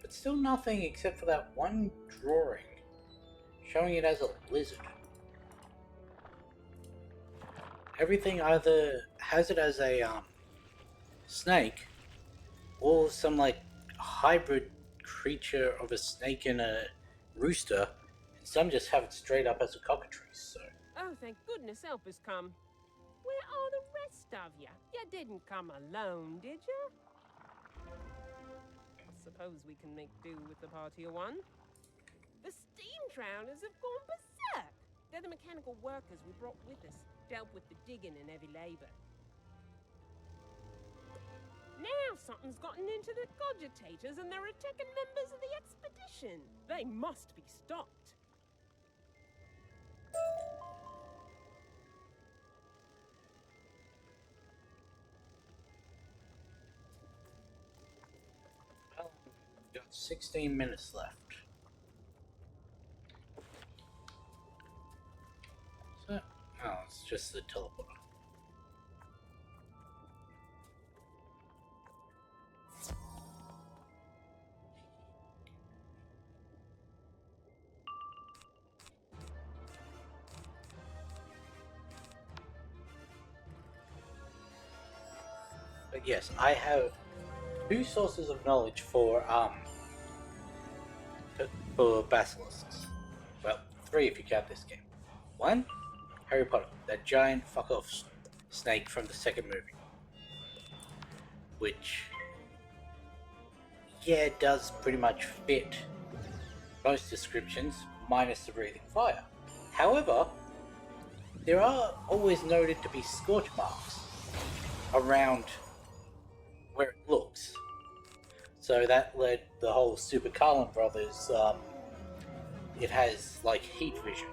But still nothing except for that one drawing showing it as a lizard. Everything either has it as a snake or some like hybrid creature of a snake and a rooster, and some just have it straight up as a cockatrice. So Oh, thank goodness help has come. Where are the rest of you? You didn't come alone, did you? Suppose we can make do with the party of one. The steam drowners have gone berserk. They're the mechanical workers we brought with us to help with the digging and heavy labor. Now something's gotten into the cogitators and they're attacking members of the expedition. They must be stopped. well, we've got 16 minutes left. So, oh, it's just the teleporter. But yes, I have 2 sources of knowledge for basilisks. Well, 3 if you count this game. 1, Harry Potter, that giant fuck-off snake from the second movie. Which, yeah, it does pretty much fit most descriptions, minus the breathing fire. However, there are always noted to be scorch marks around where it looks. So that led the whole Super Carlin Brothers, it has like heat vision.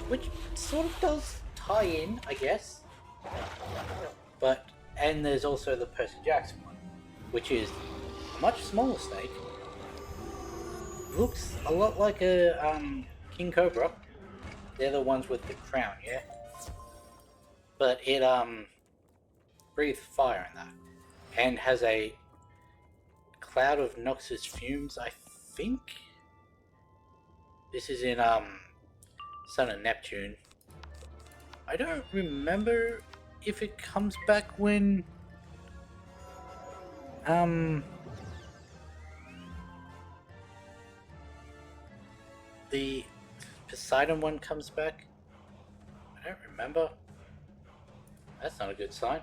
Which sort of does tie in, I guess. But, and there's also the Percy Jackson one, which is a much smaller snake. Looks a lot like a King Cobra. They're the ones with the crown, yeah? But it breathes fire in that. And has a cloud of noxious fumes, I think. This is in Son of Neptune. I don't remember if it comes back when the Poseidon one comes back. I don't remember. That's not a good sign.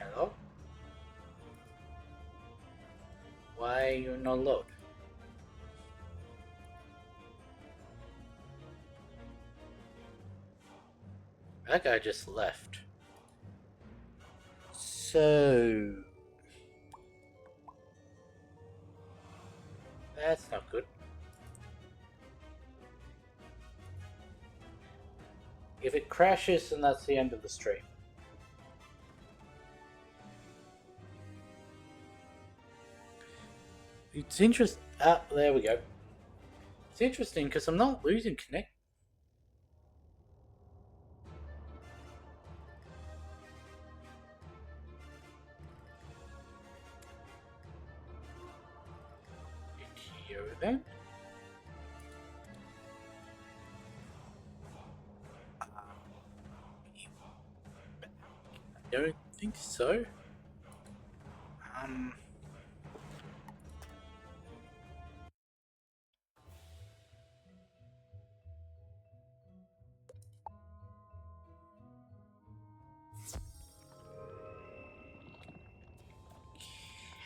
Hello? Why are you not load? That guy just left. So... that's not good. If it crashes, then that's the end of the stream. It's interesting. Ah, there we go. It's interesting because I'm not losing connect. Video event. I don't think so.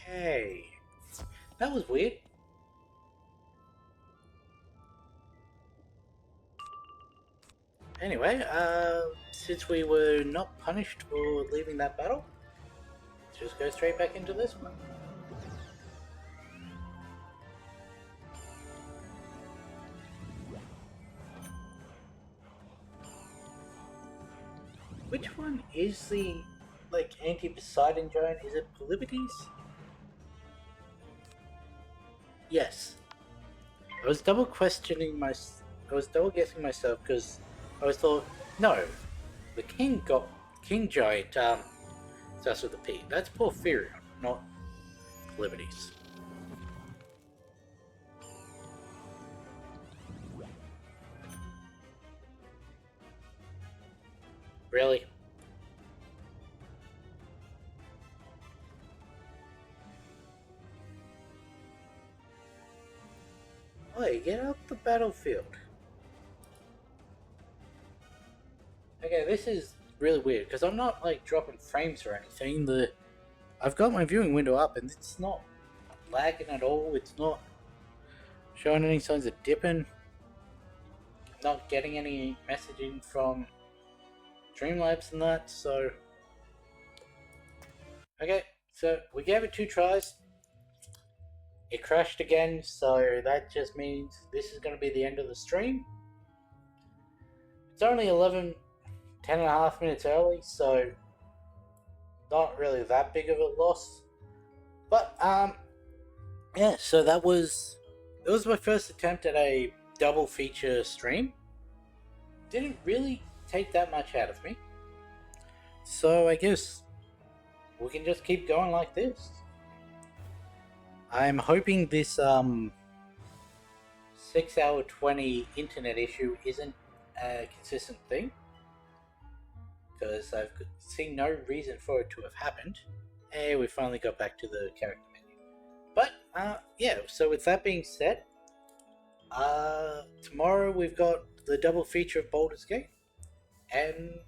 Hey, that was weird. Anyway, since we were not punished for leaving that battle, let's just go straight back into this one. Which one is the, like, anti-Poseidon giant? Is it Polybides? Yes. I was double guessing myself because I was thought, no, the king giant starts with a P. That's Porphyrion, not Polybides. Really? Oi, get off the battlefield. Okay, this is really weird because I'm not like dropping frames or anything. I've got my viewing window up and it's not lagging at all. It's not showing any signs of dipping. I'm not getting any messaging from Streamlabs and that, so... Okay, so we gave it 2 tries. It crashed again, so that just means this is going to be the end of the stream. It's only 10 and a half minutes early, so not really that big of a loss. But, yeah, so it was my first attempt at a double feature stream. Didn't really take that much out of me. So I guess we can just keep going like this. I'm hoping this 6-hour 20 internet issue isn't a consistent thing, because I've seen no reason for it to have happened. Hey, we finally got back to the character menu. But yeah, so with that being said, tomorrow we've got the double feature of Baldur's Gate, and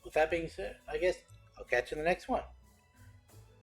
with that being said, I guess I'll catch you in the next one.